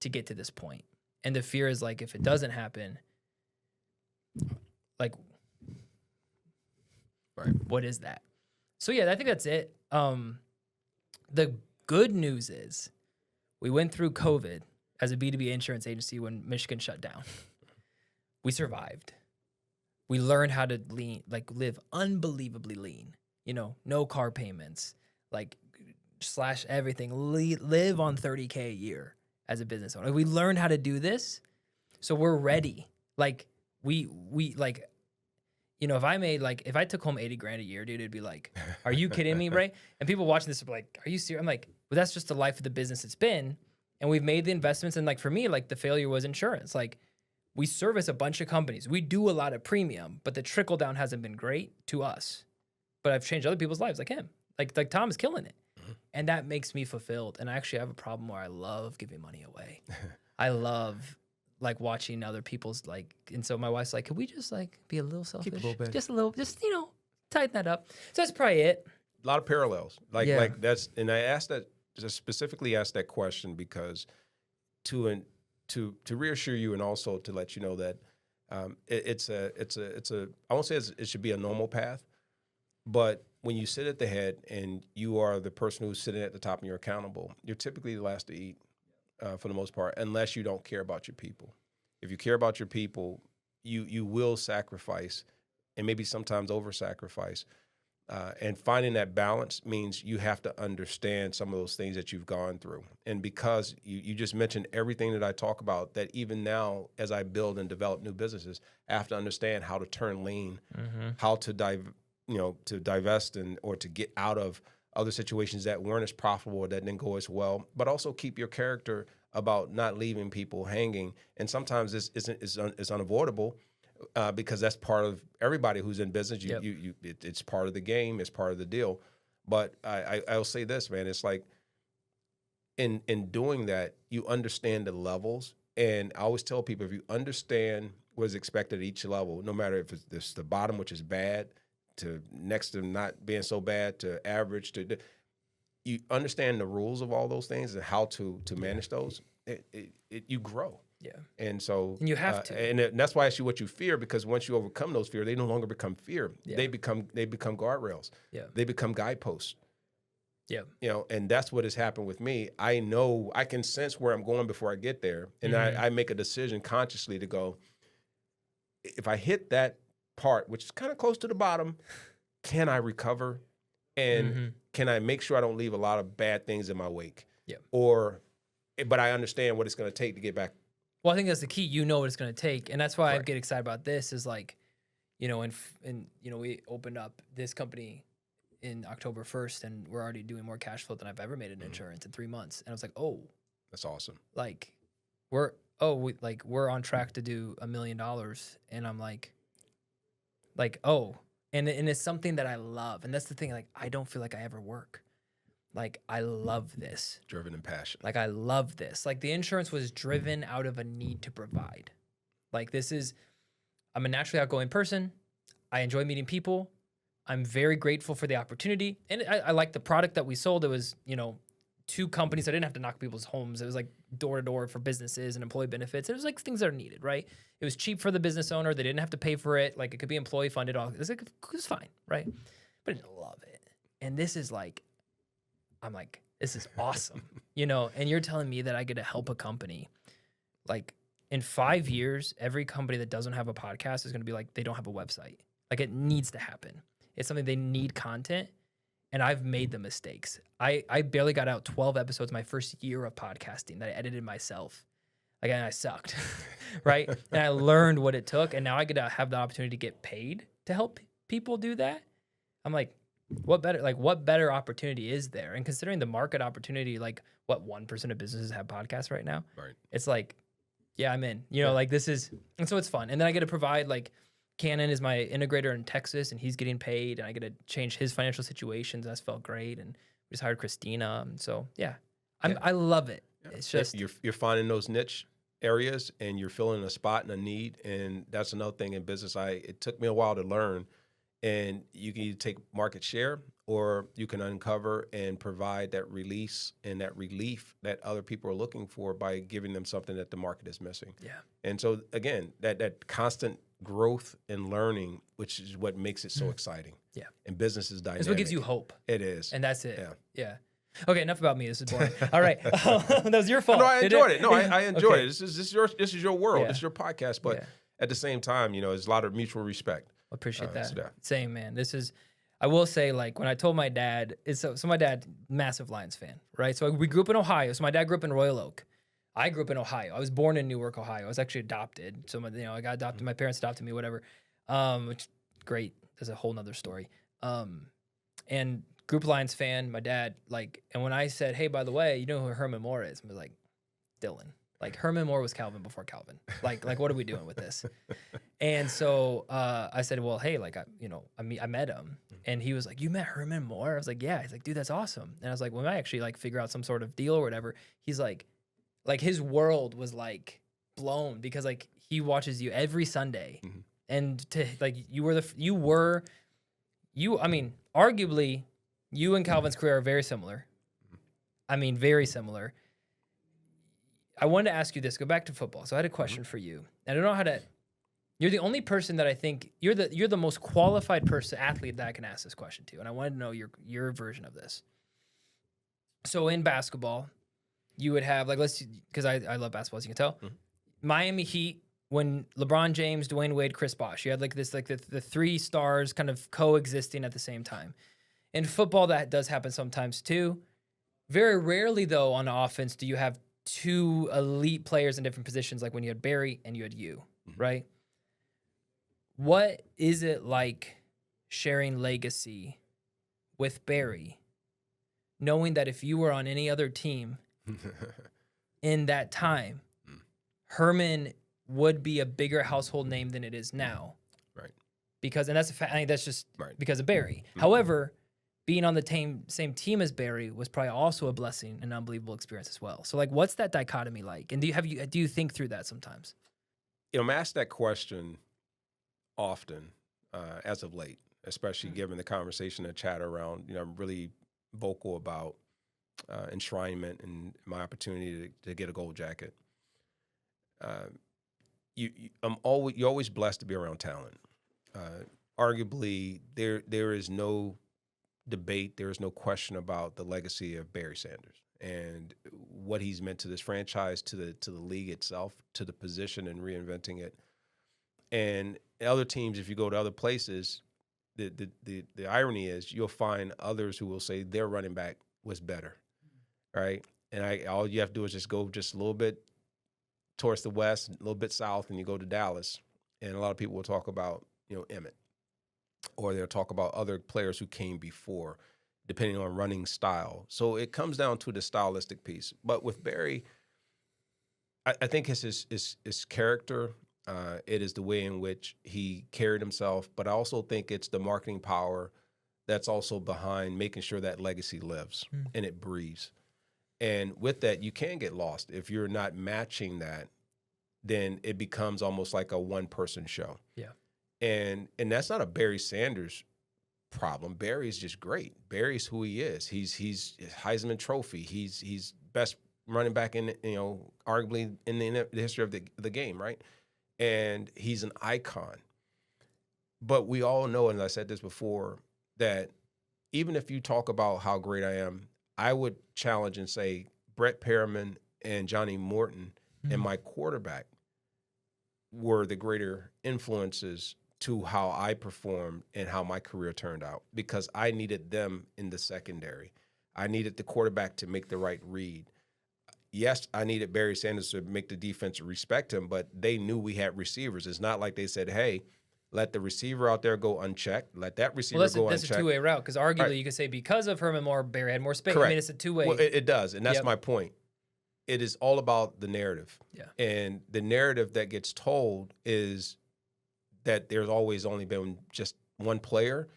to get to this point. And the fear is like, if it doesn't happen, like, Right. what is that? So yeah, I think that's it. The good news is we went through COVID as a B2B insurance agency when Michigan shut down. We survived. We learned how to live unbelievably lean, you know, no car payments, like slash everything, live on 30K a year as a business owner. We learned how to do this. So we're ready. Like we like, you know, if I took home 80 grand a year, dude, it'd be like, are you kidding me? Right. And people watching this would be like, are you serious? I'm like, well, that's just the life of the business it's been. And we've made the investments. And like, for me, like the failure was insurance. Like, we service a bunch of companies. We do a lot of premium, but the trickle down hasn't been great to us. But I've changed other people's lives, like him. Like Tom is killing it. Mm-hmm. And that makes me fulfilled. And I actually have a problem where I love giving money away. I love like watching other people's like, and so my wife's like, could we just like be a little selfish? Keep a little bit. Just a little, just, you know, tighten that up. So that's probably it. A lot of parallels. Like that's, and I just specifically asked that question because to reassure you and also to let you know that it's a I won't say it should be a normal path, but when you sit at the head and you are the person who's sitting at the top and you're accountable, you're typically the last to eat for the most part, unless you don't care about your people. If you care about your people, you will sacrifice and maybe sometimes over-sacrifice. And finding that balance means you have to understand some of those things that you've gone through. And because you just mentioned everything that I talk about, that even now, as I build and develop new businesses, I have to understand how to turn lean, how to divest or to get out of other situations that weren't as profitable or that didn't go as well, but also keep your character about not leaving people hanging. And sometimes this is unavoidable. Because that's part of everybody who's in business. It's part of the game. It's part of the deal. But I'll say this, man. It's like in doing that, you understand the levels. And I always tell people, if you understand what is expected at each level, no matter if it's the bottom, which is bad, to next to not being so bad, to average, you understand the rules of all those things and how to manage those, you grow. Yeah. And so and you have to. And that's why I ask you what you fear, because once you overcome those fears, they no longer become fear. Yeah. They become guardrails. Yeah. They become guideposts. Yeah. You know, and that's what has happened with me. I know I can sense where I'm going before I get there. And I make a decision consciously to go, if I hit that part, which is kind of close to the bottom, can I recover? And can I make sure I don't leave a lot of bad things in my wake? Yeah. But I understand what it's going to take to get back. Well, I think that's the key. You know what it's going to take. And that's why I get excited about this is like, you know, and you know, we opened up this company in October 1st and we're already doing more cash flow than I've ever made in insurance in 3 months. And I was like, oh, that's awesome. Like we're on track to do $1 million. And I'm like, oh, and it's something that I love. And that's the thing. Like, I don't feel like I ever work. Like, I love this. Driven and passionate. Like, I love this. Like, the insurance was driven out of a need to provide. Like, I'm a naturally outgoing person. I enjoy meeting people. I'm very grateful for the opportunity. And I like the product that we sold. It was, you know, 2 companies. I didn't have to knock people's homes. It was like door to door for businesses and employee benefits. It was like things that are needed, right? It was cheap for the business owner. They didn't have to pay for it. Like, it could be employee funded. It was fine, right? But I didn't love it. And this is like, I'm like, this is awesome, you know? And you're telling me that I get to help a company. Like, in 5 years, every company that doesn't have a podcast is going to be like, they don't have a website. Like, it needs to happen. It's something they need content. And I've made the mistakes. I barely got out 12 episodes my first year of podcasting that I edited myself. Like, and I sucked, right? And I learned what it took. And now I get to have the opportunity to get paid to help people do that. I'm like, what better opportunity is there? And considering the market opportunity, like what 1% of businesses have podcasts right now? Right. It's like, yeah, I'm in. You know, like this is, and so it's fun. And then I get to provide, like, Cannon is my integrator in Texas, and he's getting paid, and I get to change his financial situations. That's felt great. And we just hired Christina. And so yeah, I love it. Yeah. It's just you're finding those niche areas and you're filling a spot and a need. And that's another thing in business. It took me a while to learn. And you can either take market share or you can uncover and provide that release and that relief that other people are looking for by giving them something that the market is missing. Yeah. And so again, that constant growth and learning, which is what makes it so exciting. Yeah. And business is dynamic. It's what gives you hope. It is. And that's it. Yeah. Yeah. Okay, enough about me. This is boring. All right. That was your fault. No, I enjoyed it. No, I enjoyed Okay. it. This is your world. Yeah. This is your podcast. But Yeah. at the same time, there's a lot of mutual respect. Appreciate that. so yeah. Same, man. I will say, like, when I told my dad, so my dad, massive Lions fan, right? So we grew up in Ohio. So my dad grew up in Royal Oak. I grew up in Ohio. I was born in Newark, Ohio. I was actually adopted. So, I got adopted. My parents adopted me, whatever. Which, great. That's a whole nother story. And group Lions fan, my dad, like, and when I said, hey, by the way, you know who Herman Moore is? I was like, Dylan. Like, Herman Moore was Calvin before Calvin. Like, what are we doing with this? And so I said, well, hey, like, I met him. And he was like, you met Herman Moore? I was like, yeah. He's like, dude, that's awesome. And I was like, well, we might actually, like, figure out some sort of deal or whatever. He's like, his world was, like, blown because, like, he watches you every Sunday. Mm-hmm. And arguably, you and Calvin's career are very similar. I mean, very similar. I wanted to ask you this. Go back to football. So I had a question for you. I don't know how to. You're the only person that I think you're the most qualified athlete that I can ask this question to, and I wanted to know your version of this. So in basketball, you would have because I love basketball, as you can tell. Mm-hmm. Miami Heat, when LeBron James, Dwayne Wade, Chris Bosh, you had like this the three stars kind of coexisting at the same time. In football, that does happen sometimes too. Very rarely, though, on offense do you have two elite players in different positions, like when you had Barry and you had you, mm-hmm. right? What is it like sharing legacy with Barry, knowing that if you were on any other team in that time, Herman would be a bigger household name than it is now? Right. Because, and that's a fact, I think that's just right. because of Barry. Mm-hmm. However, being on the same team as Barry was probably also a blessing, an unbelievable experience as well. So, like, what's that dichotomy like? And do you think through that sometimes? I'm asked that question often as of late, especially given the conversation and chat around. I'm really vocal about enshrinement and my opportunity to get a gold jacket. You're always blessed to be around talent. Arguably, there is no debate, there is no question about the legacy of Barry Sanders and what he's meant to this franchise, to the league itself, to the position and reinventing it. And other teams, if you go to other places, the irony is you'll find others who will say their running back was better, right? And all you have to do is just go just a little bit towards the west, a little bit south, and you go to Dallas, and a lot of people will talk about Emmett. Or they'll talk about other players who came before, depending on running style. So it comes down to the stylistic piece. But with Barry, I think it's his character. It is the way in which he carried himself. But I also think it's the marketing power that's also behind making sure that legacy lives and it breathes. And with that, you can get lost. If you're not matching that, then it becomes almost like a one-person show. Yeah. And that's not a Barry Sanders problem. Barry's just great. Barry's who he is. He's Heisman Trophy. He's best running back in arguably in the history of the game, right? And he's an icon. But we all know, and I said this before, that even if you talk about how great I am, I would challenge and say Brett Perriman and Johnny Morton and my quarterback were the greater influences to how I performed and how my career turned out, because I needed them in the secondary. I needed the quarterback to make the right read. Yes, I needed Barry Sanders to make the defense respect him, but they knew we had receivers. It's not like they said, hey, let the receiver out there go unchecked. Let that receiver go unchecked. That's a two-way route, because arguably you could say because of Herman Moore, Barry had more space. Correct. I mean, it's a two-way. Well, it does, and that's my point. It is all about the narrative. Yeah. And the narrative that gets told is that there's always only been just one player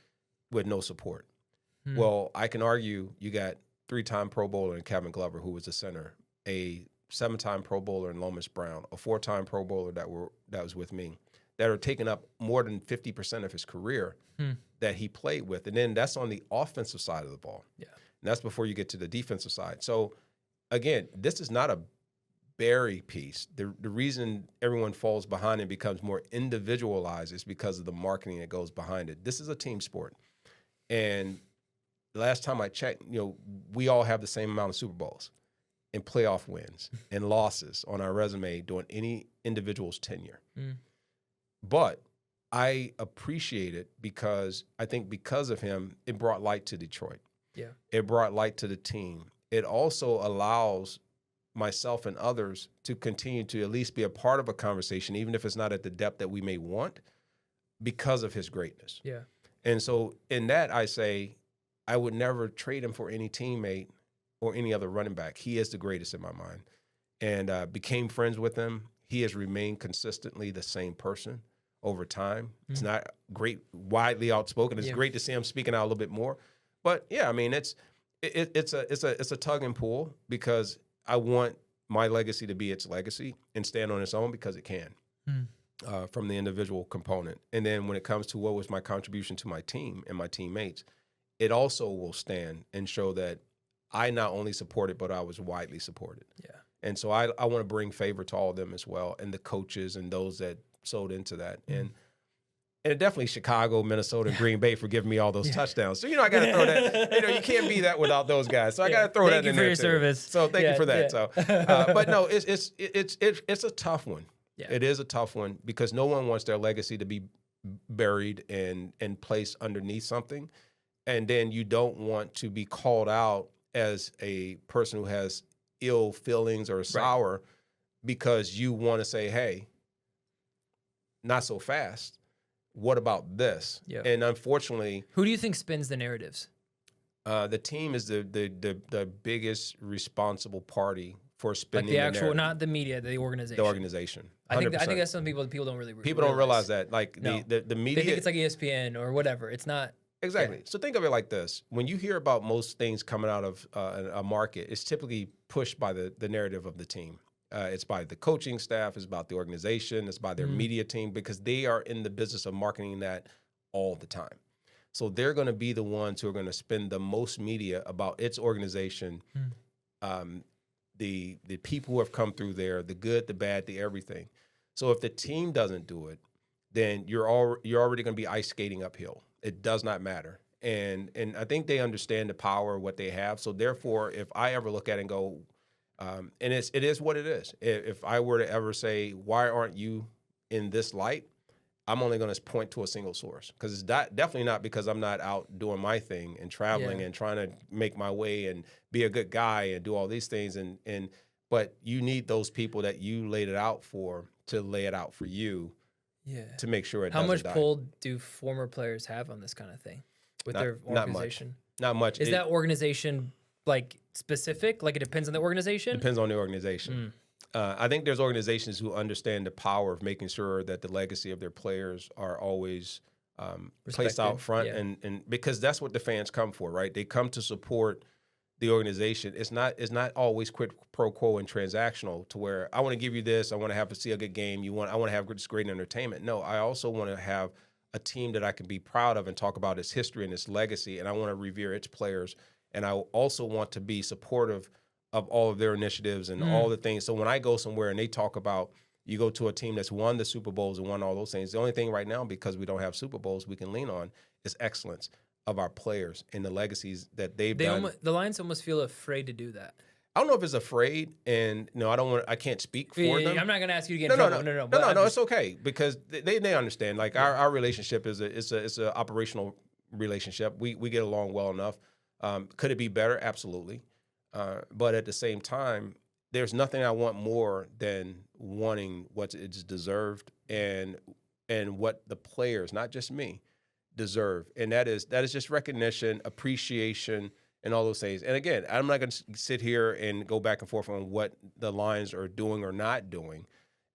with no support. Well, I can argue you got 3-time Pro Bowler in Kevin Glover, who was a center, a 7-time Pro Bowler in Lomas Brown, a 4-time Pro Bowler that was with me, that are taking up more than 50% of his career that he played with. And then that's on the offensive side of the ball. Yeah. And that's before you get to the defensive side. So, again, this is not a Barry piece. The reason everyone falls behind and becomes more individualized is because of the marketing that goes behind it. This is a team sport. And the last time I checked, we all have the same amount of Super Bowls and playoff wins and losses on our resume during any individual's tenure. But I appreciate it because I think because of him, it brought light to Detroit. Yeah. It brought light to the team. It also allows myself and others to continue to at least be a part of a conversation, even if it's not at the depth that we may want, because of his greatness. Yeah. And so in that, I say I would never trade him for any teammate or any other running back. He is the greatest in my mind. And became friends with him. He has remained consistently the same person over time. It's not great, widely outspoken. It's great to see him speaking out a little bit more. But yeah, I mean, it's a tug and pull because I want my legacy to be its legacy and stand on its own because it can from the individual component. And then when it comes to what was my contribution to my team and my teammates, it also will stand and show that I not only supported, but I was widely supported. Yeah. And so I want to bring favor to all of them as well, and the coaches and those that sold into that. And definitely Chicago, Minnesota, and Green Bay for giving me all those touchdowns. So, I got to throw that. You can't be that without those guys. So I got to throw that in there. Thank you for your service. So thank you for that. So, but no, it's a tough one. Yeah. It is a tough one because no one wants their legacy to be buried and placed underneath something. And then you don't want to be called out as a person who has ill feelings or sour because you want to say, hey, not so fast. What about this? Yeah. And unfortunately, who do you think spins the narratives? The team is the biggest responsible party for spinning Like the actual, narrative. not the media, the organization. The organization. 100%. I think that's something people don't really people don't realize that. Like No. the media, They think it's like ESPN or whatever. It's not. exactly. Yeah. So think of it like this: when you hear about most things coming out of a market, it's typically pushed by the narrative of the team. It's by the coaching staff, it's about the organization, it's by their media team, because they are in the business of marketing that all the time. So they're going to be the ones who are going to spend the most media about its organization, the people who have come through there, the good, the bad, the everything. So if the team doesn't do it, then you're already going to be ice skating uphill. It does not matter. And I think they understand the power of what they have. So therefore, if I ever look at it and go, and it is what it is. If I were to ever say, why aren't you in this light? I'm only going to point to a single source, because it's definitely not because I'm not out doing my thing and traveling and trying to make my way and be a good guy and do all these things. But you need those people that you laid it out for to lay it out for you to make sure it How doesn't much die. pull do former players have on this kind of thing with their organization? Not much. Is that organization like specific? Like it depends on the organization? Depends on the organization. I think there's organizations who understand the power of making sure that the legacy of their players are always placed out front, and because that's what the fans come for, right? They come to support the organization. It's not always quid pro quo and transactional to where I want to give you this, I want to have to see a good game, I want to have this great entertainment. No, I also want to have a team that I can be proud of and talk about its history and its legacy, and I want to revere its players, and I also want to be supportive of all of their initiatives and all the things. So when I go somewhere and they talk about, you go to a team that's won the Super Bowls and won all those things, the only thing right now, because we don't have Super Bowls we can lean on, is excellence of our players and the legacies that they've done. The Lions almost feel afraid to do that. I don't know if it's afraid, and no, I can't speak for them. I'm not going to ask you to get in trouble. No, it's okay, because they understand. Like our relationship is a operational relationship. We get along well enough. Could it be better? Absolutely. But at the same time, there's nothing I want more than wanting what it's deserved and what the players, not just me, deserve. And that is just recognition, appreciation, and all those things. And again, I'm not going to sit here and go back and forth on what the Lions are doing or not doing,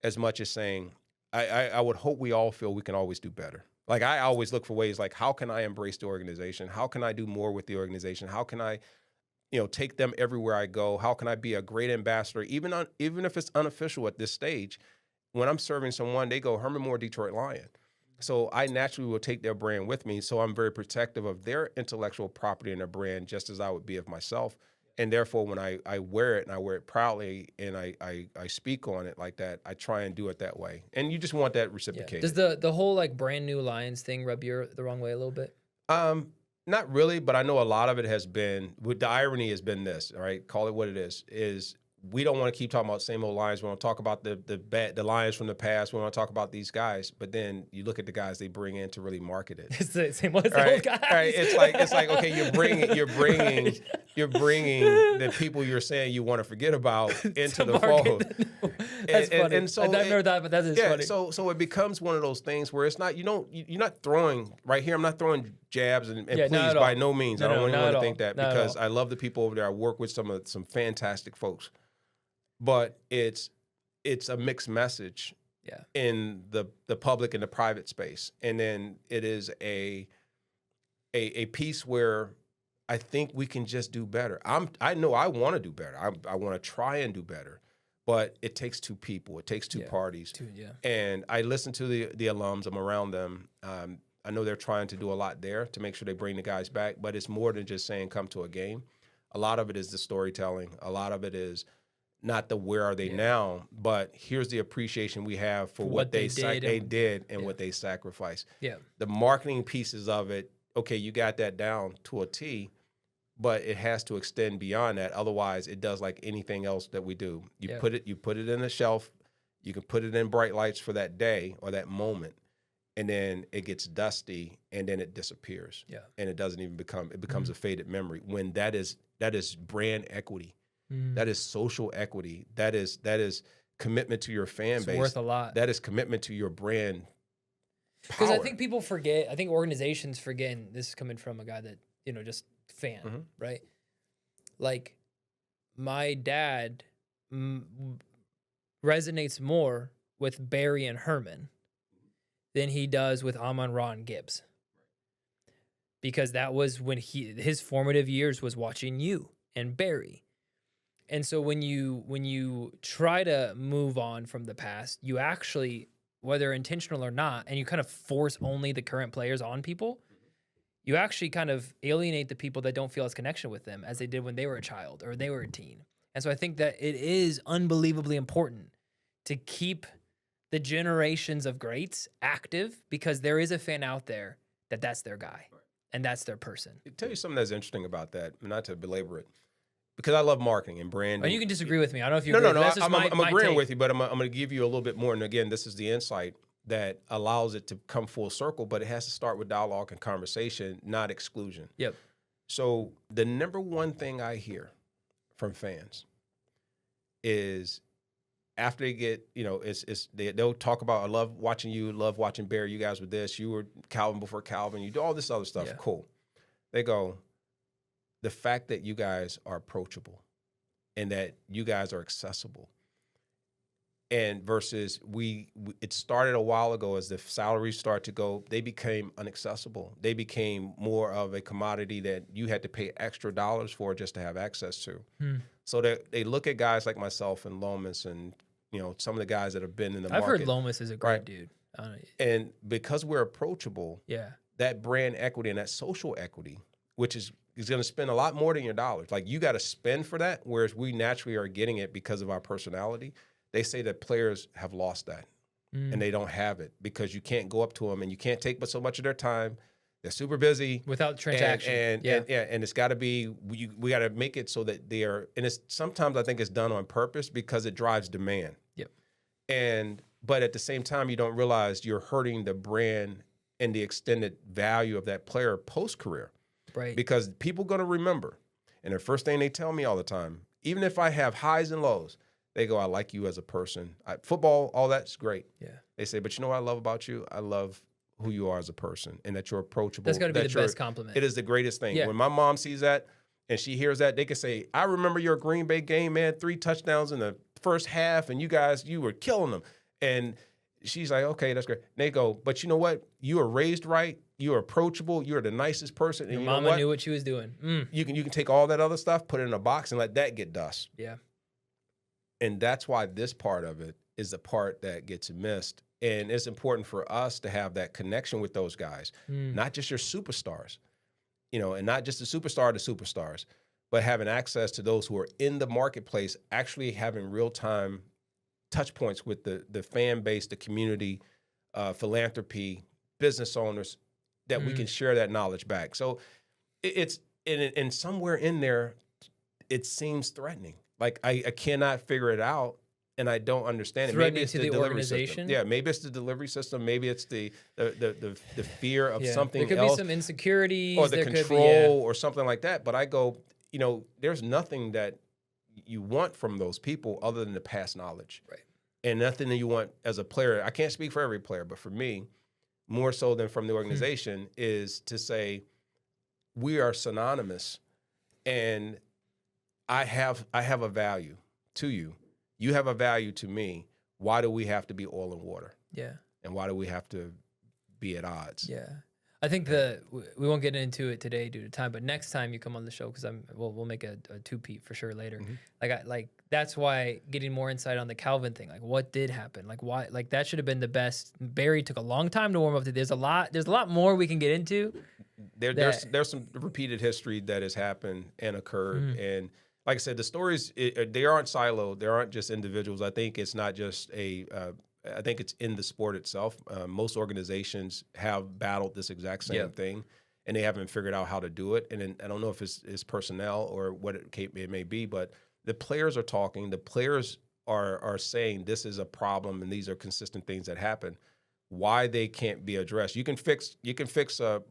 as much as saying I would hope we all feel we can always do better. Like I always look for ways like, how can I embrace the organization? How can I do more with the organization? How can I take them everywhere I go? How can I be a great ambassador, even if it's unofficial at this stage? When I'm serving someone, they go Herman Moore, Detroit Lion. So I naturally will take their brand with me. So I'm very protective of their intellectual property and their brand, just as I would be of myself. And therefore, when I wear it and I wear it proudly and I speak on it like that, I try and do it that way. And you just want that reciprocated. Does the whole like brand new Lions thing rub you the wrong way a little bit? Not really, but I know a lot of it has been, the irony has been this, all right? Call it what it is we don't want to keep talking about same old Lions. We want to talk about the Lions from the past. We want to talk about these guys, but then you look at the guys they bring in to really market it. It's the same as the old guys. Right? It's like okay, you're bringing the people you're saying you want to forget about into the fold. That's funny. And so I've never thought, but that is funny. So it becomes one of those things where it's not you're not throwing right here. I'm not throwing jabs and please by no means. I don't want anyone to think that because I love the people over there. I work with some fantastic folks. But it's a mixed message in the public and the private space. And then it is a piece where I think we can just do better. I know I want to do better. I want to try and do better. But it takes two people. It takes two parties. And I listen to the alums. I'm around them. I know they're trying to do a lot there to make sure they bring the guys back. But it's more than just saying come to a game. A lot of it is the storytelling. A lot of it is not the where are they now, but here's the appreciation we have for what they did and what they sacrificed. Yeah. The marketing pieces of it, okay, you got that down to a T, but it has to extend beyond that. Otherwise, it does like anything else that we do. You put it in a shelf, you can put it in bright lights for that day or that moment, and then it gets dusty and then it disappears. Yeah. And it doesn't even becomes a faded memory when that is brand equity. That is social equity. That is commitment to your fan base. It's worth a lot. That is commitment to your brand. Because I think people forget. I think organizations forget. And this is coming from a guy that just fan, right? Like my dad resonates more with Barry and Herman than he does with Amon-Ra and Gibbs, because that was when his formative years was watching you and Barry. And so when you try to move on from the past, you actually, whether intentional or not, and you kind of force only the current players on people, you actually kind of alienate the people that don't feel as connection with them as they did when they were a child or they were a teen. And so I think that it is unbelievably important to keep the generations of greats active, because there is a fan out there that's their guy and that's their person. I'll tell you something that's interesting about that, not to belabor it. Because I love marketing and branding. And you can disagree with me. I don't know if you agree. No. I'm agreeing with you, but I'm going to give you a little bit more. And again, this is the insight that allows it to come full circle, but it has to start with dialogue and conversation, not exclusion. Yep. So the number one thing I hear from fans is after they get, they'll talk about, I love watching you, love watching Barry, you guys were this, you were Calvin before Calvin, you do all this other stuff. Cool. They go, the fact that you guys are approachable and that you guys are accessible, and versus it started a while ago as the salaries start to go, they became inaccessible. They became more of a commodity that you had to pay extra dollars for just to have access to. So they look at guys like myself and Lomas and some of the guys that have been in the market. I've heard Lomas is a great dude. And because we're approachable, that brand equity and that social equity, which is going to spend a lot more than your dollars. Like you got to spend for that, whereas we naturally are getting it because of our personality. They say that players have lost that and they don't have it because you can't go up to them and you can't take but so much of their time. They're super busy without transaction. And it's got to be, we got to make it so that they are, and it's sometimes I think it's done on purpose because it drives demand. Yep. But at the same time, you don't realize you're hurting the brand and the extended value of that player post-career. Right. Because people are going to remember. And the first thing they tell me all the time, even if I have highs and lows, they go, I like you as a person. Football, all that's great. Yeah. They say, but you know what I love about you? I love who you are as a person and that you're approachable. That's got to be the best compliment. It is the greatest thing. Yeah. When my mom sees that and she hears that, they can say, I remember your Green Bay game, man, 3 touchdowns in the first half, and you were killing them. And she's like, okay, that's great. And they go, but you know what? You were raised right. you're approachable, you're the nicest person. And Your you know mama what? knew what she was doing. You can take all that other stuff, put it in a box, and let that get dust. Yeah. And that's why this part of it is the part that gets missed. And it's important for us to have that connection with those guys, not just your superstars, and not just the superstars, but having access to those who are in the marketplace, actually having real-time touch points with the fan base, the community, philanthropy, business owners, that we can share that knowledge back. So it's and somewhere in there, it seems threatening. Like I cannot figure it out, and I don't understand it. Maybe it's the delivery system. Yeah, maybe it's the delivery system. Maybe it's the fear of something else. There could be some insecurities. Or the control or something like that. But I go, there's nothing that you want from those people other than the past knowledge. Right. And nothing that you want as a player. I can't speak for every player, but for me, more so than from the organization, is to say we are synonymous, and I have a value to you. You have a value to me. Why do we have to be oil and water? Yeah. And why do we have to be at odds? Yeah. I think we won't get into it today due to time, but next time you come on the show, because we'll make a two-peat for sure later. Like that's why getting more insight on the Calvin thing, like what did happen, like why, like that should have been the best. Barry took a long time to warm up to. There's a lot more we can get into. There's some repeated history that has happened and occurred, and like I said, the stories they aren't siloed. They aren't just individuals. I think it's not just I think it's in the sport itself. Most organizations have battled this exact same thing, and they haven't figured out how to do it. And I don't know if it's personnel or what it may be, but the players are talking. The players are saying this is a problem, and these are consistent things that happen. Why they can't be addressed? You can fix a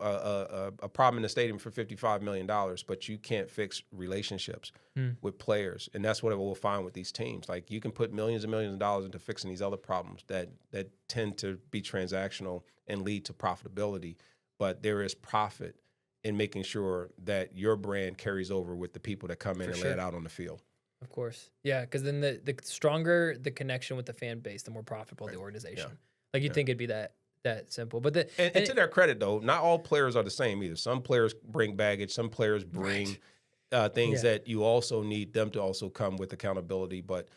problem in the stadium for $55 million, but you can't fix relationships with players, and that's what we'll find with these teams. Like you can put millions and millions of dollars into fixing these other problems that tend to be transactional and lead to profitability, but there is profit in making sure that your brand carries over with the people that come in and lay it out on the field. Of course, yeah, because then the stronger the connection with the fan base, the more profitable the organization. Yeah. Like you'd think it'd be that simple, but and to their credit, though, not all players are the same either. Some players bring baggage. Some players bring things that you also need them to also come with accountability. But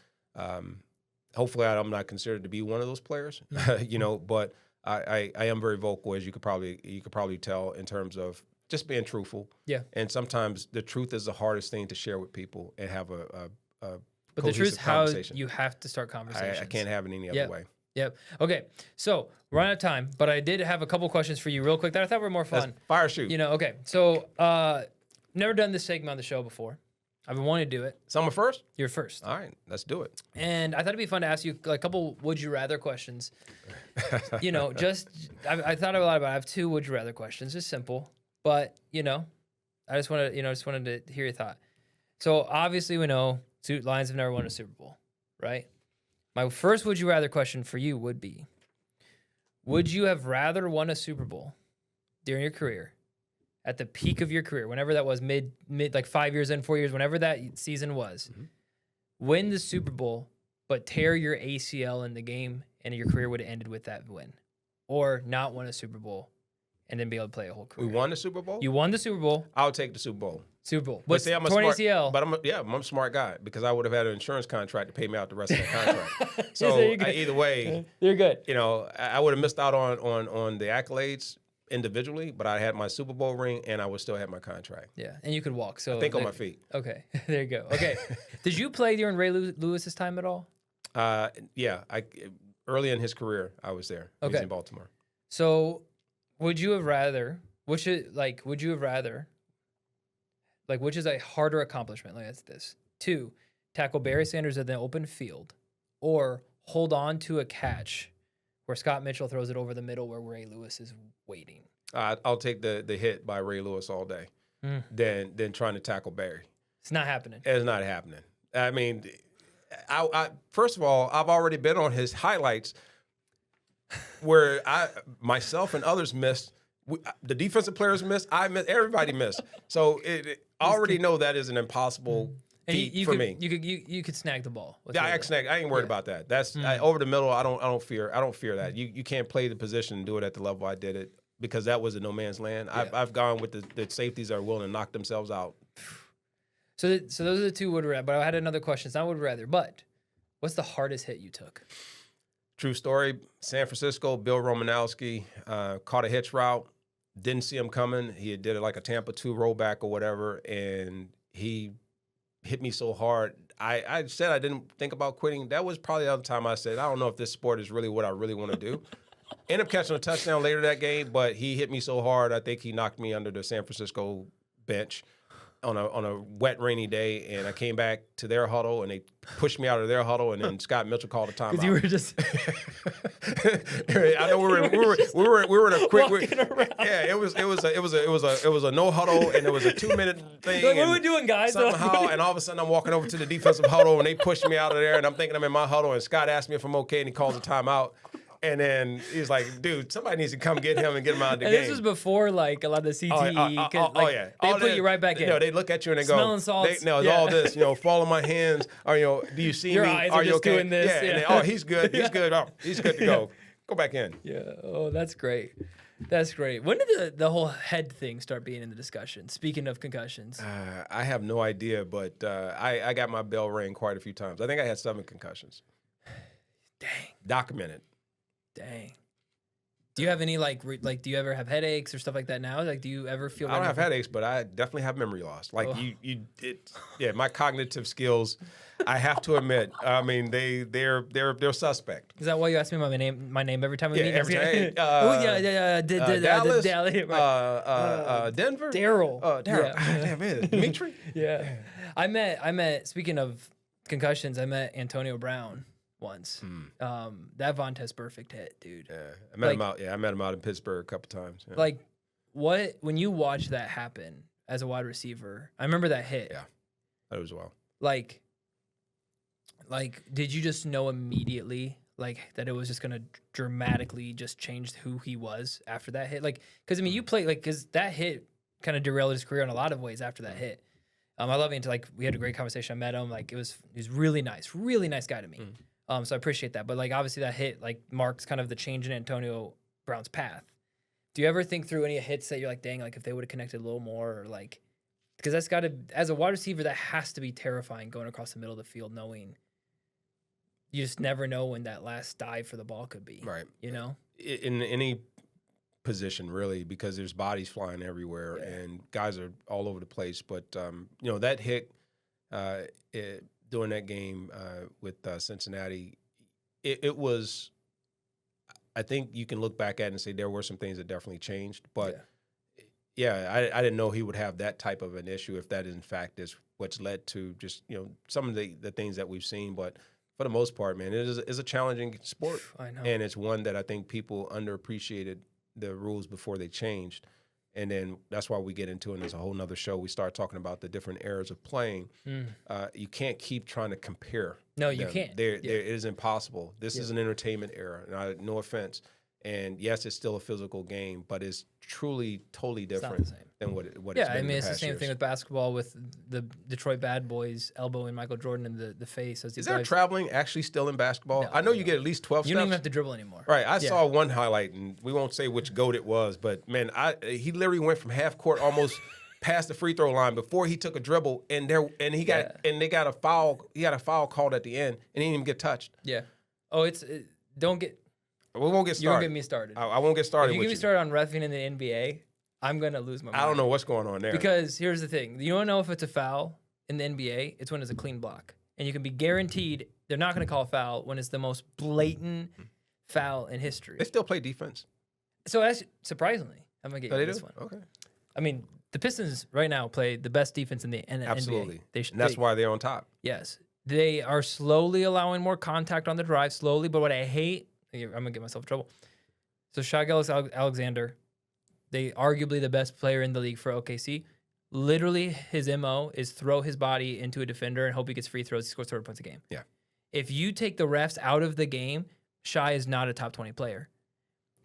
hopefully, I'm not considered to be one of those players, But I am very vocal, as you could probably tell, in terms of just being truthful. Yeah. And sometimes the truth is the hardest thing to share with people and have a but the truth is how you have to start conversations. I can't have it any other way. Yep. Okay. So we're out of time, but I did have a couple questions for you real quick that I thought were more fun. Fire shoot. Okay. So never done this segment on the show before. I've been wanting to do it. Someone first? You're first. All right. Let's do it. And I thought it'd be fun to ask you a couple would you rather questions. I thought a lot about it. I have two would you rather questions. Just simple. But, I just wanted to hear your thought. So obviously we know Lions have never won a Super Bowl, right? My first would you rather question for you would be, would you have rather won a Super Bowl during your career, at the peak of your career, whenever that was, mid like 5 years in, 4 years, whenever that season was, win the Super Bowl, but tear your ACL in the game and your career would have ended with that win, or not win a Super Bowl and then be able to play a whole career? We won the Super Bowl? You won the Super Bowl. I'll take the Super Bowl. Super Bowl. But see, I'm a torn smart ACL. But I'm a smart guy because I would have had an insurance contract to pay me out the rest of that contract. So either way, you're good. I would have missed out on the accolades individually, but I had my Super Bowl ring and I would still have my contract. Yeah, and you could walk. So I think on my feet. Okay, there you go. Okay, did you play during Ray Lewis's time at all? Yeah, early in his career, I was there. He was in Baltimore. So, would you have rather? Which is a harder accomplishment? Like that's this. 2, tackle Barry Sanders in the open field, or hold on to a catch where Scott Mitchell throws it over the middle where Ray Lewis is waiting. I'll take the hit by Ray Lewis all day than trying to tackle Barry. It's not happening. It's not happening. I mean, I first of all, I've already been on his highlights where myself and others missed. The defensive players missed. I missed. Everybody missed. So I already know that is an impossible feat for me. You could snag the ball. Yeah, I can snag. I ain't worried about that. That's over the middle. I don't fear that. You can't play the position and do it at the level I did it. because that was a no man's land. Yeah. I've gone with the safeties that are willing to knock themselves out. So those are the two would rather. But I had another question. It's not would rather, but what's the hardest hit you took? True story. San Francisco, Bill Romanowski caught a hitch route. Didn't see him coming. He did it like a Tampa 2 rollback or whatever, and he hit me so hard. I said I didn't think about quitting. That was probably the other time I said, I don't know if this sport is really what I really want to do. Ended up catching a touchdown later that game, but he hit me so hard, I think he knocked me under the San Francisco bench on a wet, rainy day, and I came back to their huddle, and they pushed me out of their huddle, and then Scott Mitchell called a timeout. Because you were just I know we were in a quick. walking around. Yeah, it was a no huddle, and it was a 2-minute thing. Like, what are we doing, guys? Somehow, and all of a sudden, I'm walking over to the defensive huddle, and they pushed me out of there, and I'm thinking I'm in my huddle, and Scott asked me if I'm okay, and he calls a timeout. And then he's like, dude, somebody needs to come get him and get him out of the And game. this was before like a lot of the CTE. Yeah. They All put that- you right back in. No, they look at you and they Smelling go, salts. it's Yeah. all this, fall on my hands, or, do you see Your me? eyes Are are you just okay? doing this, Yeah, yeah. and then, he's good. He's good. Oh, he's good to go. Go back in. Yeah. Oh, that's great. That's great. When did the whole head thing start being in the discussion? Speaking of concussions. I have no idea, but I got my bell rang quite a few times. I think I had 7 concussions. Dang. Documented. Dang. Do you have any do you ever have headaches or stuff like that now? Like, do you ever feel? I don't have headaches, but I definitely have memory loss. Like my cognitive skills, I have to admit, I mean, they're suspect. Is that why you ask me my name every time we meet? Every time. Dallas, Denver, Daryl. Daryl. Yeah. Damn it, Dimitri. Yeah. I met. Speaking of concussions, I met Antonio Brown once. That Vontaze perfect hit, dude. Yeah, I met him out. Yeah, I met him out in Pittsburgh a couple times. Yeah. Like, when you watch that happen as a wide receiver, I remember that hit. Yeah, that was well. Like, did you just know immediately, like, that it was just gonna dramatically just change who he was after that hit? Like, because I mean, you play because that hit kind of derailed his career in a lot of ways after that hit. I love him. We had a great conversation. I met him. Like, he was really nice guy to me. So I appreciate that. But like, obviously that hit like marks kind of the change in Antonio Brown's path. Do you ever think through any hits that you're like, dang, like if they would have connected a little more, or like, because that's got to, as a wide receiver, that has to be terrifying going across the middle of the field, knowing you just never know when that last dive for the ball could be. Right. In any position really, because there's bodies flying everywhere and guys are all over the place. But that hit during that game with Cincinnati, it was. I think you can look back at it and say there were some things that definitely changed, but I didn't know he would have that type of an issue if that in fact is what's led to just some of the things that we've seen. But for the most part, man, it is a challenging sport. I know. And it's one that I think people underappreciated the rules before they changed. And then that's why we get into it. And there's a whole nother show. We start talking about the different eras of playing. You can't keep trying to compare. No, you can't. It is impossible. This is an entertainment era. No offense. And yes, it's still a physical game, but it's truly totally different than what it's been I mean, in it's the the past same years. thing with basketball, with the Detroit Bad Boys elbowing Michael Jordan in the face. As he Is there dives. traveling actually still in basketball? No, I know you get at least 12 You steps. don't even have to dribble anymore. Right. I saw one highlight, and we won't say which GOAT it was, but, man, he literally went from half court almost past the free throw line before he took a dribble, and they got a foul. He got a foul called at the end, and he didn't even get touched. Yeah. Oh, don't get. We won't get started. You won't get me started. I won't get started If you with get me started on reffing in the NBA, I'm gonna lose my mind. I don't know what's going on there. Because here's the thing: you don't know if it's a foul in the NBA. It's when it's a clean block, and you can be guaranteed they're not gonna call a foul when it's the most blatant foul in history. They still play defense. So that's surprisingly, I'm gonna get you this one. Okay. I mean, the Pistons right now play the best defense in the NBA. Absolutely. And that's why they're on top. Yes, they are slowly allowing more contact on the drive, slowly. But what I hate, I'm gonna get myself in trouble. So Shai Gilgeous-Alexander, they arguably the best player in the league for OKC. Literally, his MO is throw his body into a defender and hope he gets free throws. He scores 30 points a game. Yeah. If you take the refs out of the game, Shai is not a top 20 player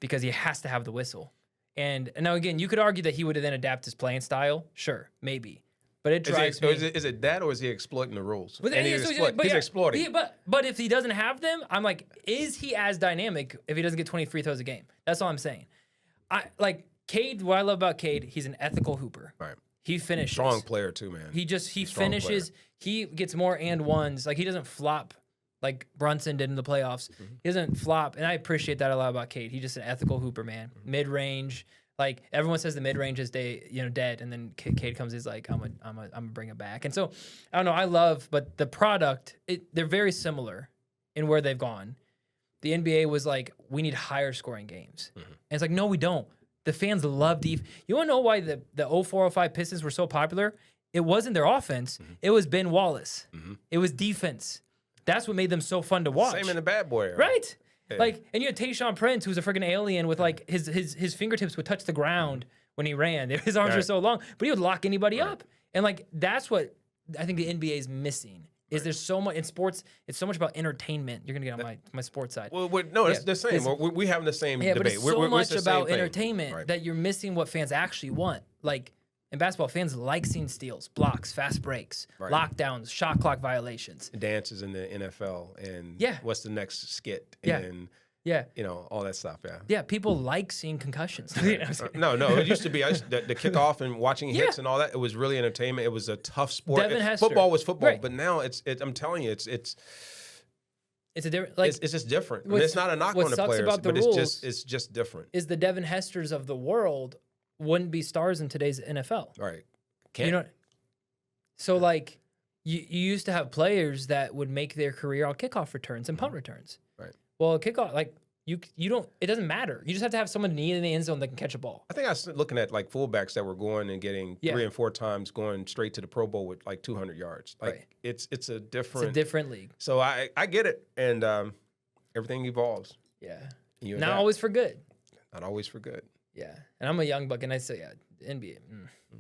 because he has to have the whistle. And now, again, you could argue that he would have then adapt his playing style. Sure, maybe. But it drives me. Is it that, or is he exploiting the rules? But And he's exploiting. But if he doesn't have them, I'm like, is he as dynamic if he doesn't get 20 free throws a game? That's all I'm saying. I like Cade. What I love about Cade, he's an ethical hooper. Right. He finishes. Strong player too, man. He Strong finishes. player. He gets more and ones. Like he doesn't flop like Brunson did in the playoffs. He doesn't flop, and I appreciate that a lot about Cade. He's just an ethical hooper, man. Mid range. Like everyone says, the mid range is dead, and then Cade comes. He's like, I'm gonna bring it back. And so I don't know. I love, but the product, they're very similar in where they've gone. The NBA was like, we need higher scoring games, and it's like, no, we don't. The fans love defense. You want to know why the 04-05 Pistons were so popular? It wasn't their offense. It was Ben Wallace. It was defense. That's what made them so fun to watch. Same in the bad boy era. Right? Yeah. Like, and you had Tayshaun Prince, who's a freaking alien with like his fingertips would touch the ground when he ran. His arms were so long, but he would lock anybody up. And like, that's what I think the NBA is missing. Is there's so much in sports? It's so much about entertainment. You're gonna get on my sports side. Well, no, it's the same. We having the same debate. But it's so much the same about thing. entertainment that you're missing what fans actually want. Like in basketball, fans like seeing steals, blocks, fast breaks, lockdowns, shot clock violations, dances in the NFL, and what's the next skit? And all that stuff. Yeah, people like seeing concussions. No, it used to be the kickoff and watching hits and all that. It was really entertainment. It was a tough sport. Football was football, but now it's. I'm telling you, it's a different. Like, it's just different. And it's not a knock on the players, but it's just different. Is the Devin Hesters of the world wouldn't be stars in today's NFL? Right. So like, you used to have players that would make their career on kickoff returns and punt returns. Right. Well, kickoff, like you don't. It doesn't matter. You just have to have someone in the end zone that can catch a ball. I think I was looking at like fullbacks that were going and getting 3 and 4 times, going straight to the Pro Bowl with like 200 yards. Like it's a different. It's a different league. So I get it, and everything evolves. Yeah. Not always for good. Not always for good. Yeah, and I'm a young buck, and I say NBA.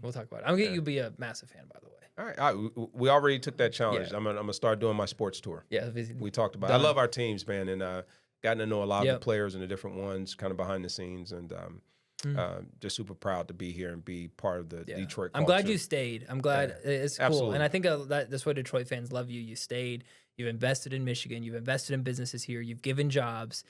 We'll talk about it. I'm gonna get you to be a massive fan, by the way. All right, we already took that challenge. I'm gonna start doing my sports tour. Yeah, we talked about it. I love our teams, man, and gotten to know a lot of the players and the different ones, kind of behind the scenes, and just super proud to be here and be part of the Detroit culture. I'm glad you stayed. I'm glad it's cool, Absolutely. and I think that's why Detroit fans love you. You stayed. You've invested in Michigan. You've invested in businesses here. You've given jobs,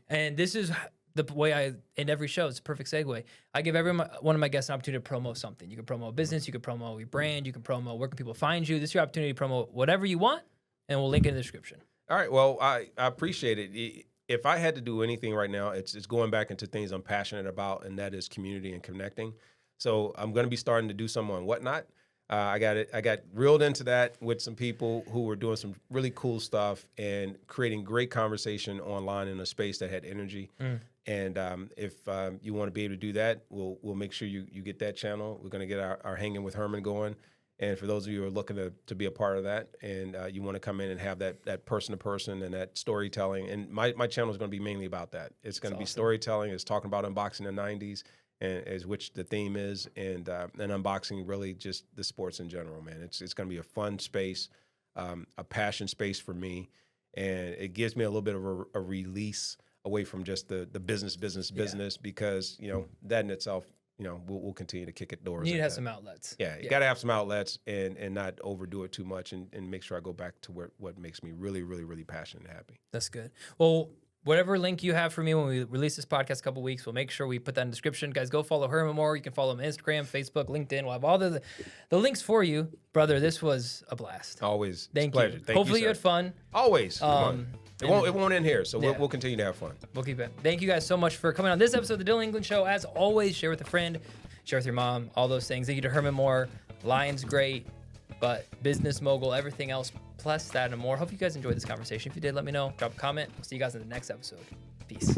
and this is the way I end every show. It's a perfect segue. I give every one of my guests an opportunity to promo something. You can promo a business, you can promo your brand, you can promo where can people find you. This is your opportunity to promo whatever you want, and we'll link it in the description. All right. Well, I appreciate it. If I had to do anything right now, it's going back into things I'm passionate about, and that is community and connecting. So I'm going to be starting to do some on Whatnot. I got reeled into that with some people who were doing some really cool stuff and creating great conversation online in a space that had energy. And if you want to be able to do that, we'll make sure you get that channel. We're going to get our Hanging with Herman going. And for those of you who are looking to be a part of that, and you want to come in and have that person-to-person and that storytelling, and my channel is going to be mainly about that. It's going to be storytelling. It's talking about unboxing the 90s, and as which the theme is, and unboxing really just the sports in general, man. It's going to be a fun space, a passion space for me, and it gives me a little bit of a release away from just the business, because that in itself, we'll continue to kick at doors. You need to have some outlets. Yeah, you got to have some outlets and not overdo it too much, and make sure I go back to what makes me really, really, really passionate and happy. That's good. Well, whatever link you have for me when we release this podcast a couple weeks, we'll make sure we put that in the description. Guys, go follow Herman Moore. You can follow him on Instagram, Facebook, LinkedIn. We'll have all the links for you. Brother, this was a blast. Always. Thank it's a pleasure. you. Thank Hopefully you, you had fun. Always. Come on. It won't end here, so we'll continue to have fun. We'll keep it. Thank you guys so much for coming on this episode of the Dylan England Show. As always, share with a friend, share with your mom, all those things. Thank you to Herman Moore. Lions great, but business mogul, everything else, plus that and more. Hope you guys enjoyed this conversation. If you did, let me know. Drop a comment. We'll see you guys in the next episode. Peace.